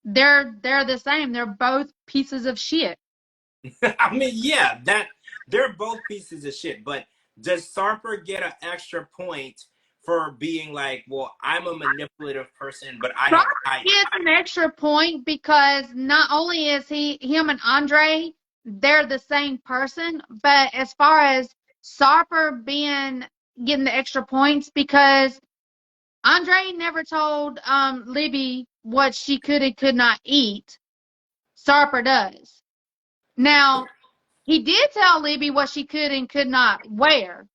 They're the same. They're both pieces of shit. I mean, yeah, that they're both pieces of shit. But does Sarper get an extra point for being like, well, I'm a manipulative person, but I don't hide. Gets an extra point because not only is him and Andre, they're the same person, but as far as Sarper getting the extra points because Andre never told Libby what she could and could not eat. Sarper does. Now, he did tell Libby what she could and could not wear.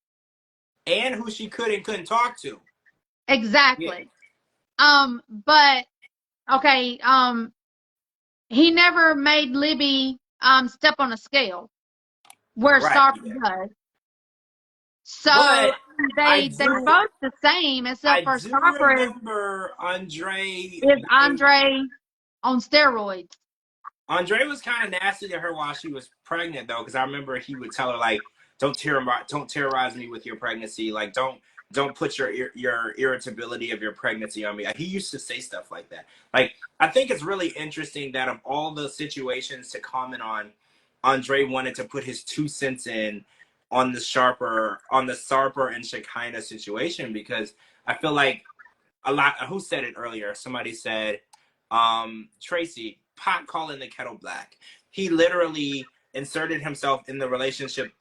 And who she could and couldn't talk to. Exactly. Yeah. But okay, he never made Libby step on a scale where Sarper does. So but they're both the same, except for Sarper remember Andre is Andre on steroids. Andre was kind of nasty to her while she was pregnant, though, because I remember he would tell her, like, don't terrorize me with your pregnancy. Like, don't put your irritability of your pregnancy on me. He used to say stuff like that. Like, I think it's really interesting that of all the situations to comment on, Andre wanted to put his 2 cents in on the Sarper and Shekinah situation, because I feel like who said it earlier? Somebody said, Tracy, pot calling the kettle black. He literally inserted himself in the relationship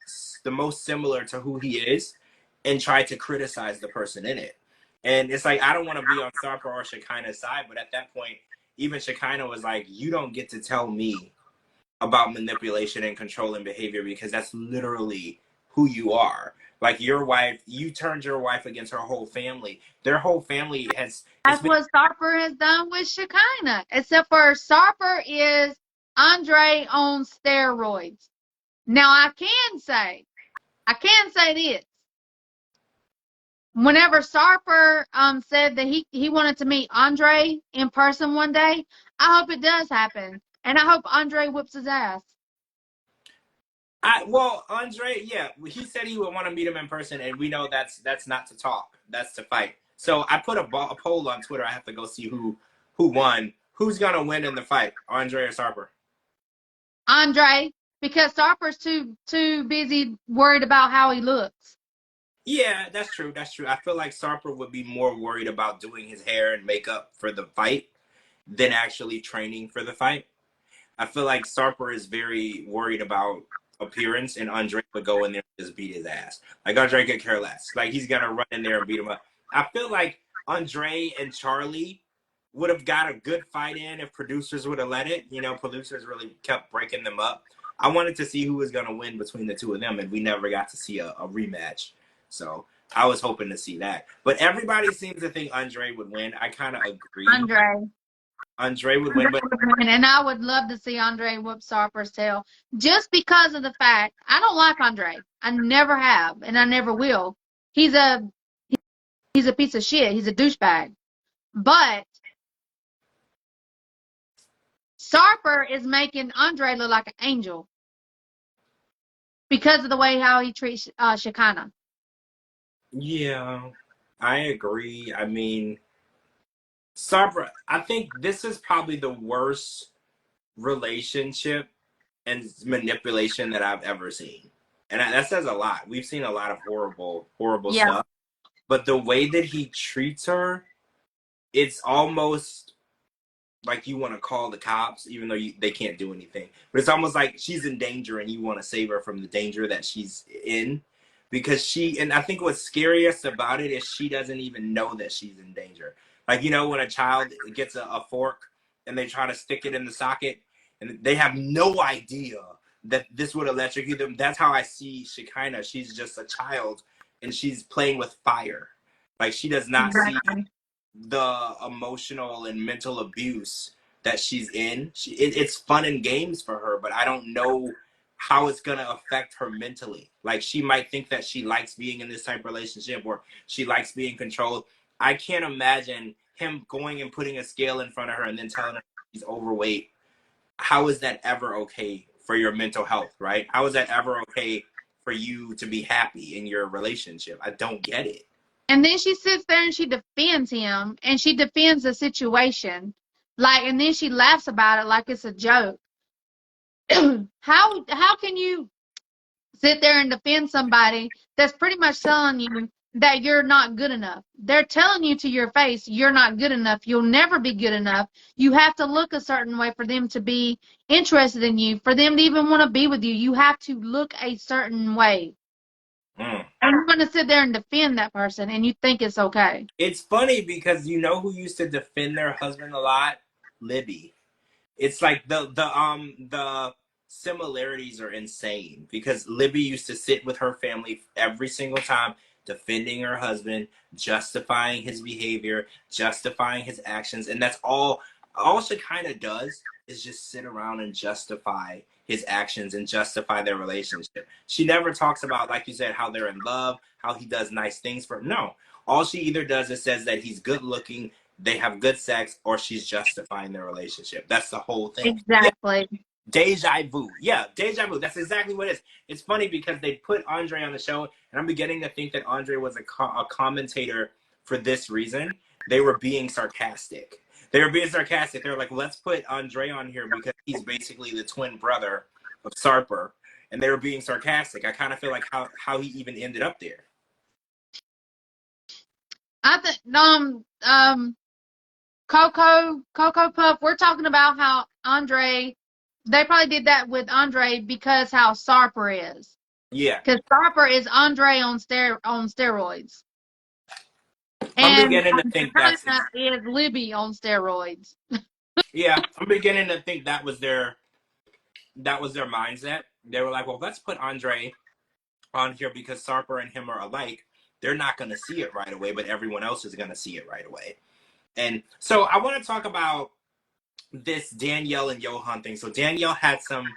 the most similar to who he is and tried to criticize the person in it. And it's like, I don't want to be on Sarper or Shekinah's side, but at that point, even Shekinah was like, you don't get to tell me about manipulation and controlling behavior, because that's literally who you are. Like, your wife, you turned your wife against her whole family. Their whole family has... That's what Sarper has done with Shekinah. Except for Sarper is Andre on steroids. Now, I can say this. Whenever Sarper said that he wanted to meet Andre in person one day, I hope it does happen. And I hope Andre whips his ass. Well, Andre, yeah, he said he would want to meet him in person, and we know that's not to talk, that's to fight. So I put a poll on Twitter. I have to go see who won. Who's gonna win in the fight, Andre or Sarper? Andre, because Sarper's too busy worried about how he looks. Yeah, that's true. That's true. I feel like Sarper would be more worried about doing his hair and makeup for the fight than actually training for the fight. I feel like Sarper is very worried about appearance, and Andre would go in there and just beat his ass. Like, Andre could care less. Like, he's gonna run in there and beat him up. I feel like Andre and Charlie would have got a good fight in if producers would have let it. You know, producers really kept breaking them up. I wanted to see who was gonna win between the two of them, and we never got to see a rematch. So I was hoping to see that. But everybody seems to think Andre would win. I kind of agree. Andre would win, and I would love to see Andre whoop Sarper's tail, just because of the fact I don't like Andre. I never have, and I never will. He's a piece of shit. He's a douchebag. But Sarper is making Andre look like an angel because of the way how he treats Shekinah. Yeah, I agree. I mean, Sarper, I think this is probably the worst relationship and manipulation that I've ever seen. And that says a lot. We've seen a lot of horrible stuff. But the way that he treats her, it's almost like you want to call the cops, even though they can't do anything. But it's almost like she's in danger and you want to save her from the danger that she's in. Because and I think what's scariest about it is she doesn't even know that she's in danger. Like, you know, when a child gets a fork and they try to stick it in the socket and they have no idea that this would electrocute them. That's how I see Shekinah. She's just a child and she's playing with fire. Like, she does not see Exactly. the emotional and mental abuse that she's in. It's fun and games for her, but I don't know how it's going to affect her mentally. Like, she might think that she likes being in this type of relationship or she likes being controlled. I can't imagine him going and putting a scale in front of her and then telling her she's overweight. How is that ever okay for your mental health, right? How is that ever okay for you to be happy in your relationship? I don't get it. And then she sits there and she defends him and she defends the situation. Like, and then she laughs about it like it's a joke. How can you sit there and defend somebody that's pretty much telling you that you're not good enough? They're telling you to your face, you're not good enough. You'll never be good enough. You have to look a certain way for them to be interested in you, for them to even want to be with you. You have to look a certain way. Mm. And you're going to sit there and defend that person and you think it's okay. It's funny because you know who used to defend their husband a lot? Libby. It's like the similarities are insane because Libby used to sit with her family every single time defending her husband, justifying his behavior, justifying his actions, and that's all she kind of does is just sit around and justify his actions and justify their relationship. She never talks about, like you said, how they're in love, how he does nice things for her. No. All she either does is says that he's good looking, they have good sex, or she's justifying their relationship. That's the whole thing. Yeah, Exactly. deja vu. Yeah, deja vu. That's exactly what it is. It's funny because they put Andre on the show, and I'm beginning to think that Andre was a commentator for this reason. They were being sarcastic. They were being sarcastic. They were like, let's put Andre on here because he's basically the twin brother of Sarper. And they were being sarcastic. I kind of feel like how he even ended up there. I think Coco Puff, we're talking about how Andre, they probably did that with Andre because how Sarper is. Yeah. Because Sarper is Andre on steroids. I'm And beginning to think that's China is Libby on steroids. yeah, I'm beginning to think that was their mindset. They were like, well, let's put Andre on here because Sarper and him are alike. They're not going to see it right away, but everyone else is going to see it right away. And so I want to talk about this Danielle and Johan thing. So Danielle had some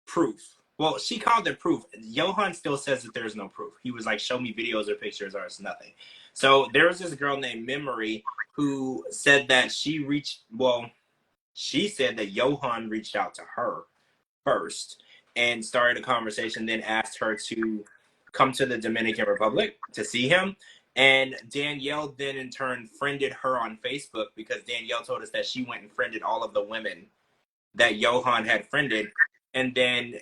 proof. Well, she called it proof. Johan still says that there's no proof. He was like, show me videos or pictures or it's nothing. So there was this girl named Memory who said that she said that Johan reached out to her first and started a conversation, then asked her to come to the Dominican Republic to see him. And Danielle then in turn friended her on Facebook because Danielle told us that she went and friended all of the women that Johan had friended. And then,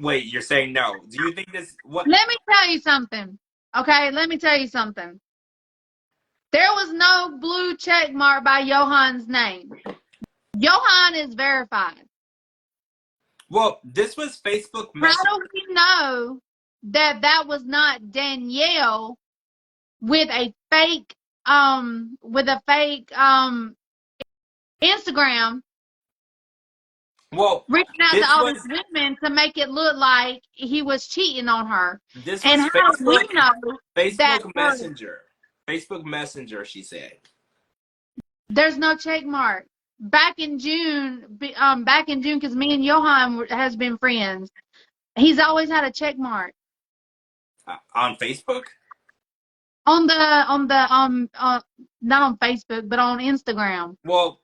wait, you're saying no. Do you think this, what? Let me tell you something. Okay, let me tell you something. There was no blue check mark by Johan's name. Johan is verified. Well, this was Facebook How Messenger. do we know that that was not Danielle with a fake Instagram Well, reaching out to this all was these women to make it look like he was cheating on her? this And was how do we know that Facebook Messenger. Facebook Messenger, she said. there's no check mark? Back in June, because me and Johan has been friends. He's always had a check mark On Facebook? on the not on Facebook, but on Instagram. Well,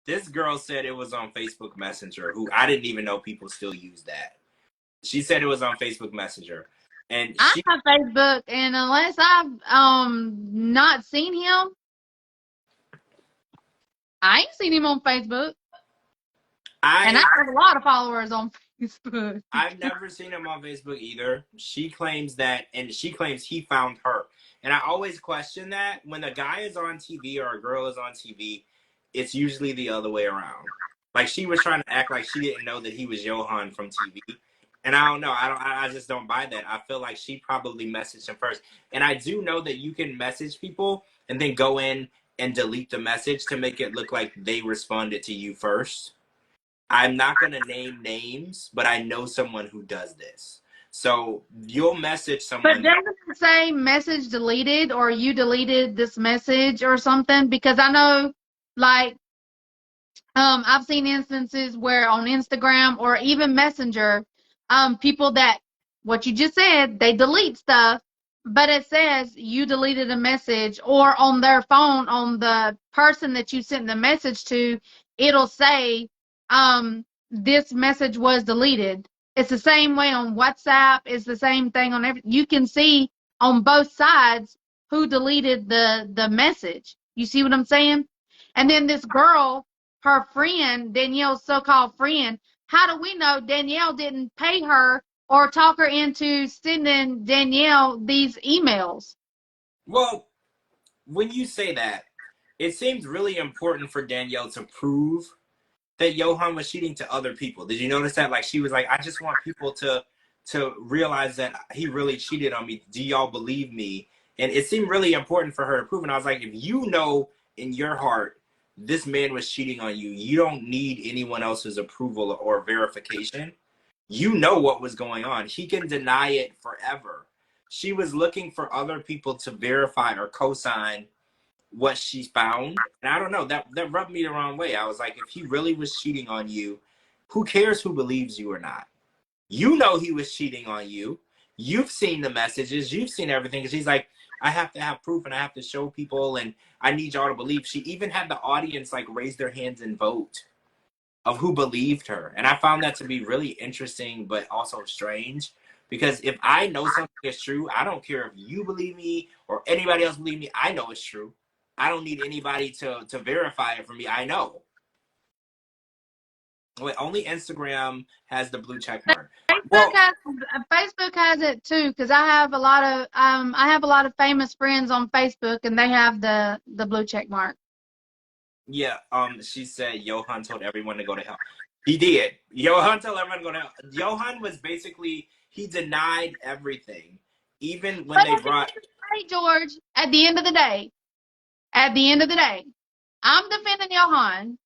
this girl said it was on Facebook Messenger, who I didn't even know people still use that. She said it was on Facebook Messenger. And I she have Facebook, and unless I've not seen him, I ain't seen him on Facebook. And I have a lot of followers on Facebook. I've never seen him on Facebook either. She claims that, and she claims he found her. And I always question that. When a guy is on TV or a girl is on TV, it's usually the other way around. Like, she was trying to act like she didn't know that he was Johan from TV. And I don't know. I just don't buy that. I feel like she probably messaged him first. And I do know that you can message people and then go in and delete the message to make it look like they responded to you first. I'm not going to name names, but I know someone who does this. So you'll message someone. But doesn't it say message deleted or you deleted this message or something? Because I know, like, I've seen instances where on Instagram or even Messenger, people that, what you just said, they delete stuff, but it says you deleted a message, or on their phone, on the person that you sent the message to, it'll say, this message was deleted. It's the same way on WhatsApp. It's the same thing on every, you can see on both sides who deleted the message. You see what I'm saying? And then this girl, her friend, Danielle's so-called friend, how do we know Danielle didn't pay her or talk her into sending Danielle these emails? Well, when you say that, it seems really important for Danielle to prove that Johan was cheating to other people. Did you notice that? Like, she was like, I just want people to realize that he really cheated on me. Do y'all believe me? And it seemed really important for her to prove. And I was like, if you know in your heart this man was cheating on you, you don't need anyone else's approval or verification. You know what was going on. He can deny it forever. She was looking for other people to verify or co-sign what she found. And I don't know, that rubbed me the wrong way. I was like, if he really was cheating on you, who cares who believes you or not? You know he was cheating on you. You've seen the messages. You've seen everything. She's like, I have to have proof and I have to show people and I need y'all to believe. She even had the audience like raise their hands and vote of who believed her. And I found that to be really interesting, but also strange. Because if I know something is true, I don't care if you believe me or anybody else believe me. I know it's true. I don't need anybody to verify it for me. I know. Wait, only Instagram has the blue check mark. Facebook has it too, because I have a lot of famous friends on Facebook, and they have the blue check mark. Yeah. She said Johan told everyone to go to hell. He did. Johan told everyone to go to hell. Johan was basically, he denied everything, even when they brought. Hey, George. At the end of the day, I'm defending Johan,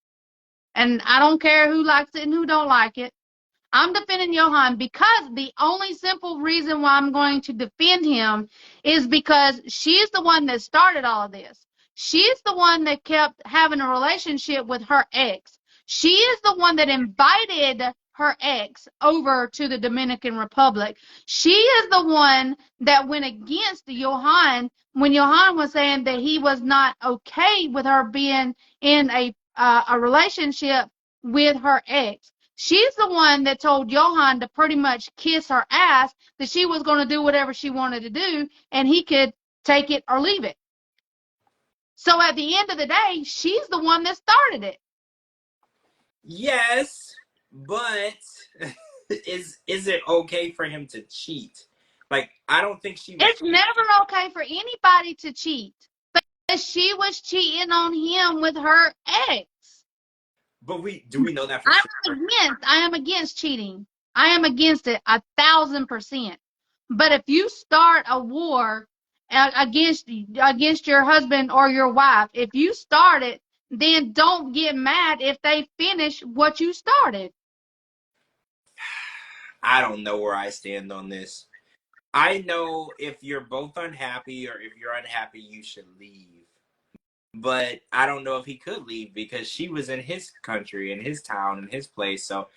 and I don't care who likes it and who don't like it. I'm defending Johan because the only simple reason why I'm going to defend him is because she's the one that started all of this. She's the one that kept having a relationship with her ex. She is the one that invited her ex over to the Dominican Republic. She is the one that went against Johan when Johan was saying that he was not okay with her being in a relationship with her ex. She's the one that told Johan to pretty much kiss her ass, that she was going to do whatever she wanted to do, and he could take it or leave it. So at the end of the day, she's the one that started it. Yes, but is it okay for him to cheat? Like, I don't think she. It's never okay for anybody to cheat. But she was cheating on him with her ex. But do we know that for sure? I am against cheating. I am against it 1,000%. But if you start a war against your husband or your wife, if you start it, then don't get mad if they finish what you started. I don't know where I stand on this. I know if you're both unhappy or if you're unhappy, you should leave. But I don't know if he could leave because she was in his country, in his town, in his place. So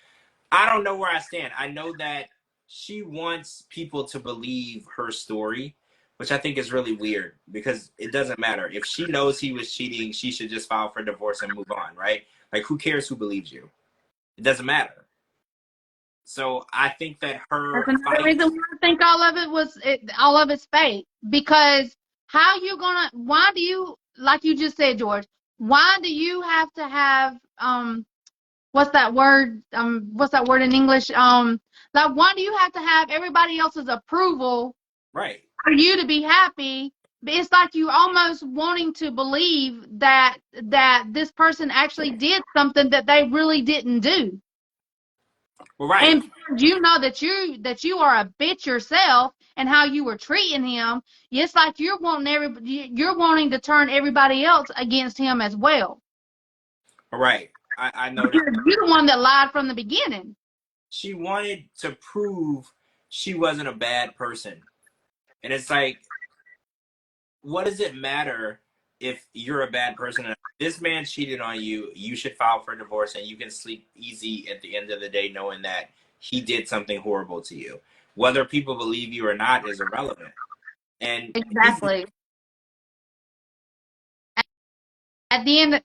I don't know where I stand. I know that she wants people to believe her story, which I think is really weird because it doesn't matter. If she knows he was cheating, she should just file for divorce and move on, right? Like, who cares who believes you? It doesn't matter. So I think that her That's another reason why I think all of it's fake. Because why do you, like you just said, George, why do you have to have what's that word in English? Like, why do you have to have everybody else's approval, right, for you to be happy? It's like you almost wanting to believe that this person actually did something that they really didn't do. Well, right. And you know that you are a bitch yourself, and how you were treating him, it's like you're wanting to turn everybody else against him as well. Right. I noticed. Because you're the one that lied from the beginning. She wanted to prove she wasn't a bad person. And it's like, what does it matter if you're a bad person? This man cheated on you. You should file for divorce, and you can sleep easy at the end of the day knowing that he did something horrible to you. Whether people believe you or not is irrelevant. And exactly. At the end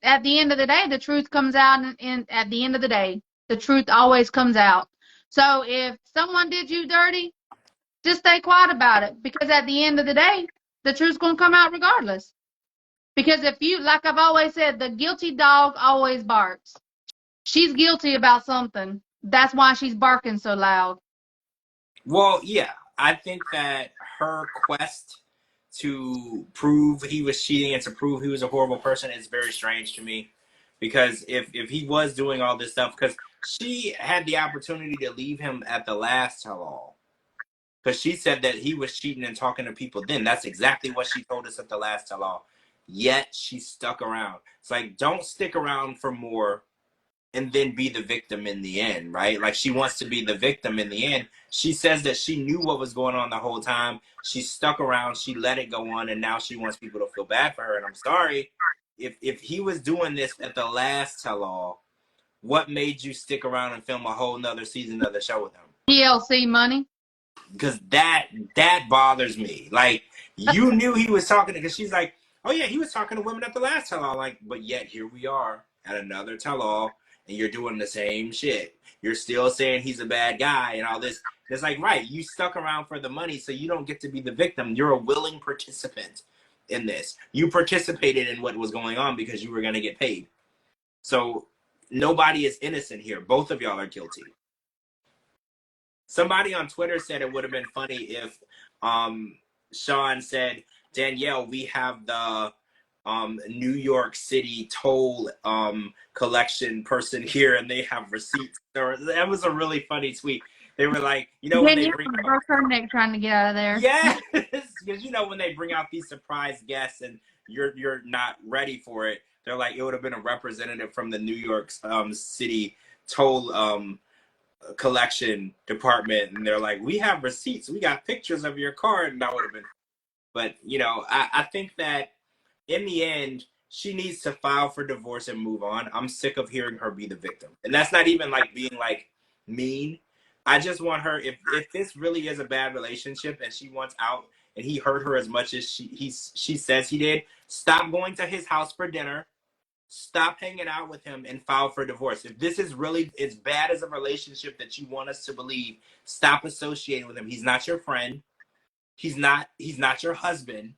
of the day, the truth comes out, and at the end of the day, the truth always comes out. So if someone did you dirty, just stay quiet about it, because at the end of the day, the truth's going to come out regardless. Because if you, like I've always said, the guilty dog always barks. She's guilty about something. That's why she's barking so loud. Well, yeah, I think that her quest to prove he was cheating and to prove he was a horrible person is very strange to me. Because if he was doing all this stuff, because she had the opportunity to leave him at the last tell-all. Because she said that he was cheating and talking to people then. That's exactly what she told us at the last tell-all. Yet she stuck around. It's like, don't stick around for more and then be the victim in the end, right? Like, she wants to be the victim in the end. She says that she knew what was going on the whole time. She stuck around. She let it go on, and now she wants people to feel bad for her. And I'm sorry, if he was doing this at the last tell-all, what made you stick around and film a whole nother season of the show with him? TLC money. Because that bothers me. Like, you knew he was talking to, because she's like, oh yeah, he was talking to women at the last tell-all. Like, but yet here we are at another tell-all, and you're doing the same shit. You're still saying he's a bad guy and all this. It's like, right, you stuck around for the money, so you don't get to be the victim. You're a willing participant in this. You participated in what was going on because you were going to get paid. So nobody is innocent here. Both of y'all are guilty. Somebody on Twitter said it would have been funny if Sean said, Danielle, we have the New York City toll collection person here, and they have receipts. That was a really funny tweet. They were like, you know, when they bring broke her neck trying to get out of there. Yes, because you know when they bring out these surprise guests and you're not ready for it, they're like, it would have been a representative from the New York City toll collection department, and they're like, we have receipts, we got pictures of your card, and that would have been. But you know, I think that in the end, she needs to file for divorce and move on. I'm sick of hearing her be the victim. And that's not even like being like mean. I just want her, if this really is a bad relationship and she wants out and he hurt her as much as she says he did, stop going to his house for dinner. Stop hanging out with him and file for divorce. If this is really as bad as a relationship that you want us to believe, stop associating with him. He's not your friend. He's not your husband.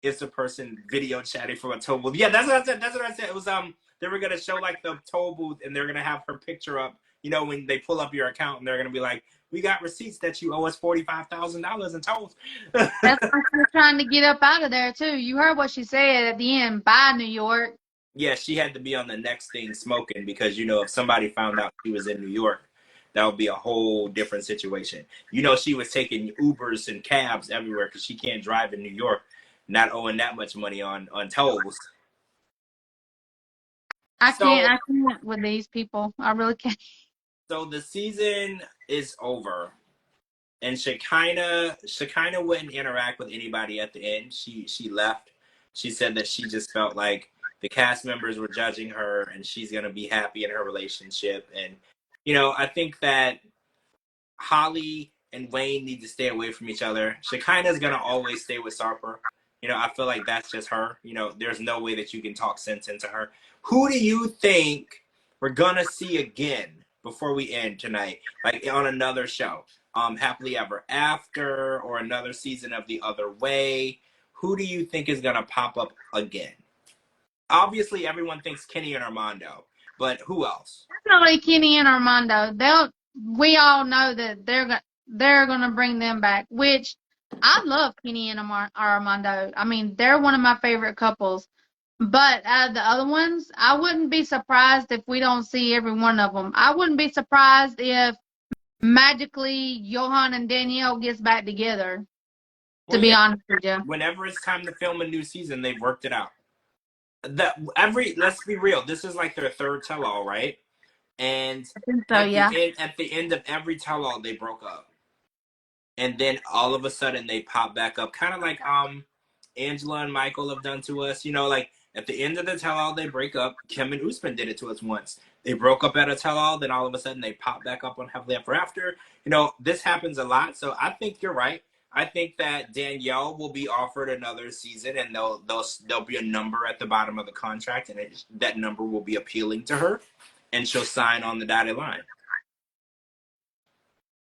It's a person video chatting from a toll booth. Yeah, that's what I said. That's what I said. It was they were gonna show like the toll booth, and they're gonna have her picture up. You know, when they pull up your account, and they're gonna be like, "We got receipts that you owe us $45,000 in tolls." That's why she's trying to get up out of there too. You heard what she said at the end. Bye, New York. Yeah, she had to be on the next thing smoking, because you know if somebody found out she was in New York, that would be a whole different situation. You know, she was taking Ubers and cabs everywhere because she can't drive in New York, not owing that much money on tolls. I can't with these people. I really can't. So the season is over, and Shekinah wouldn't interact with anybody at the end. She left. She said that she just felt like the cast members were judging her, and she's gonna be happy in her relationship. And you know, I think that Holly and Wayne need to stay away from each other. Shekinah's gonna always stay with Sarper. You know, I feel like that's just her. You know, there's no way that you can talk sense into her. Who do you think we're gonna see again before we end tonight, like on another show? Happily Ever After or another season of The Other Way? Who do you think is gonna pop up again? Obviously, everyone thinks Kenny and Armando, but who else? Definitely Kenny and Armando. We all know that they're gonna bring them back, which I love Kenny and Armando. I mean, they're one of my favorite couples. But out of the other ones, I wouldn't be surprised if we don't see every one of them. I wouldn't be surprised if magically Johan and Danielle gets back together. To be honest with you. Whenever it's time to film a new season, they've worked it out. Let's be real, this is like their third tell-all, right? And I think so, yeah. at the end of every tell-all, they broke up. And then all of a sudden they pop back up, kind of like Angela and Michael have done to us. Like at the end of the tell-all, they break up. Kim and Usman did it to us once. They broke up at a tell-all, then all of a sudden they pop back up on Happily Ever After. This happens a lot. So I think you're right. I think that Danielle will be offered another season, and there'll be a number at the bottom of the contract, and that number will be appealing to her, and she'll sign on the dotted line.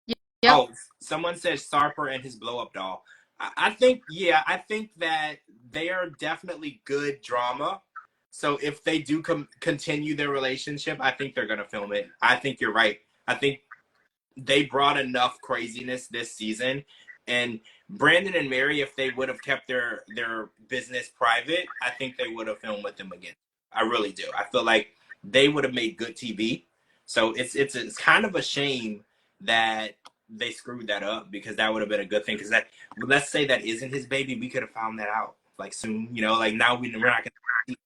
Yep. Oh, someone says Sarper and his blow-up doll. I think that they are definitely good drama. So if they do continue their relationship, I think they're going to film it. I think you're right. I think they brought enough craziness this season. And Brandon and Mary, if they would have kept their business private, I think they would have filmed with them again. I really do. I feel like they would have made good TV. So it's kind of a shame that they screwed that up, because that would have been a good thing. Because let's say that isn't his baby, we could have found that out like soon. Like now we're not gonna see it.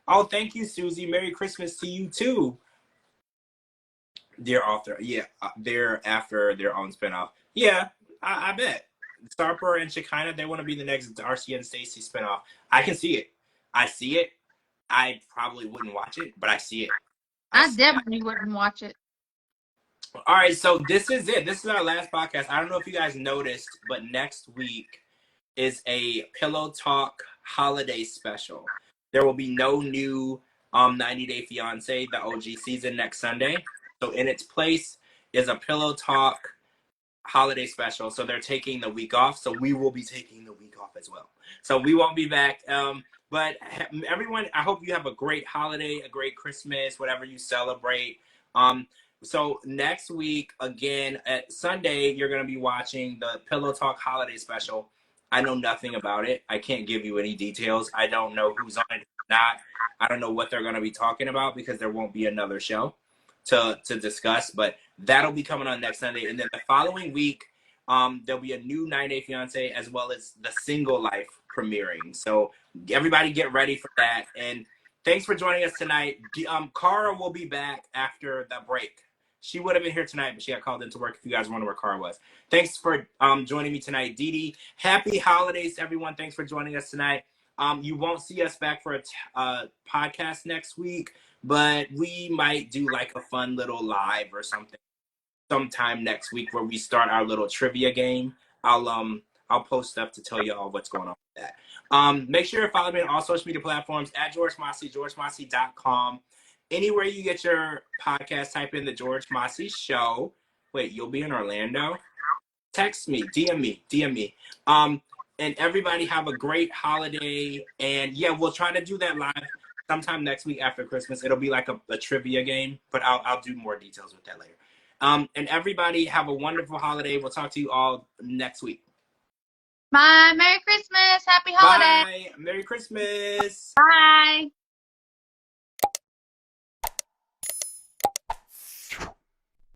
Oh, thank you, Susie. Merry Christmas to you too. They're after their own spinoff. Yeah, I bet. Sarper and Shekinah, they want to be the next Darcy and Stacey spinoff. I can see it. I see it. I probably wouldn't watch it, but I see it. I definitely wouldn't watch it. All right, so this is it. This is our last podcast. I don't know if you guys noticed, but next week is a Pillow Talk holiday special. There will be no new 90 Day Fiance, the OG season, next Sunday. So in its place is a Pillow Talk holiday special. So they're taking the week off. So we will be taking the week off as well. So we won't be back. But everyone, I hope you have a great holiday, a great Christmas, whatever you celebrate. So next week, again, at Sunday, you're going to be watching the Pillow Talk holiday special. I know nothing about it. I can't give you any details. I don't know who's on it, who's not. I don't know what they're going to be talking about, because there won't be another show to discuss. But that'll be coming on next Sunday. And then the following week, there'll be a new 90 Day Fiance, as well as the Single Life premiering. So everybody get ready for that. And thanks for joining us tonight. Cara will be back after the break. She would have been here tonight, but she got called into work, if you guys wonder where Cara was. Thanks for joining me tonight, Dee Dee. Happy holidays, everyone. Thanks for joining us tonight. You won't see us back for a podcast next week, but we might do like a fun little live or something sometime next week, where we start our little trivia game. I'll post stuff to tell you all what's going on with that. Make sure to follow me on all social media platforms at George Mossey, georgemossey.com. Anywhere you get your podcast, type in the George Mossey Show. Wait, you'll be in Orlando? Text me, DM me. And everybody have a great holiday. And yeah, we'll try to do that live sometime next week after Christmas. It'll be like a trivia game, but I'll do more details with that later. And everybody have a wonderful holiday. We'll talk to you all next week. Bye. Merry Christmas. Happy holiday. Bye. Merry Christmas. Bye.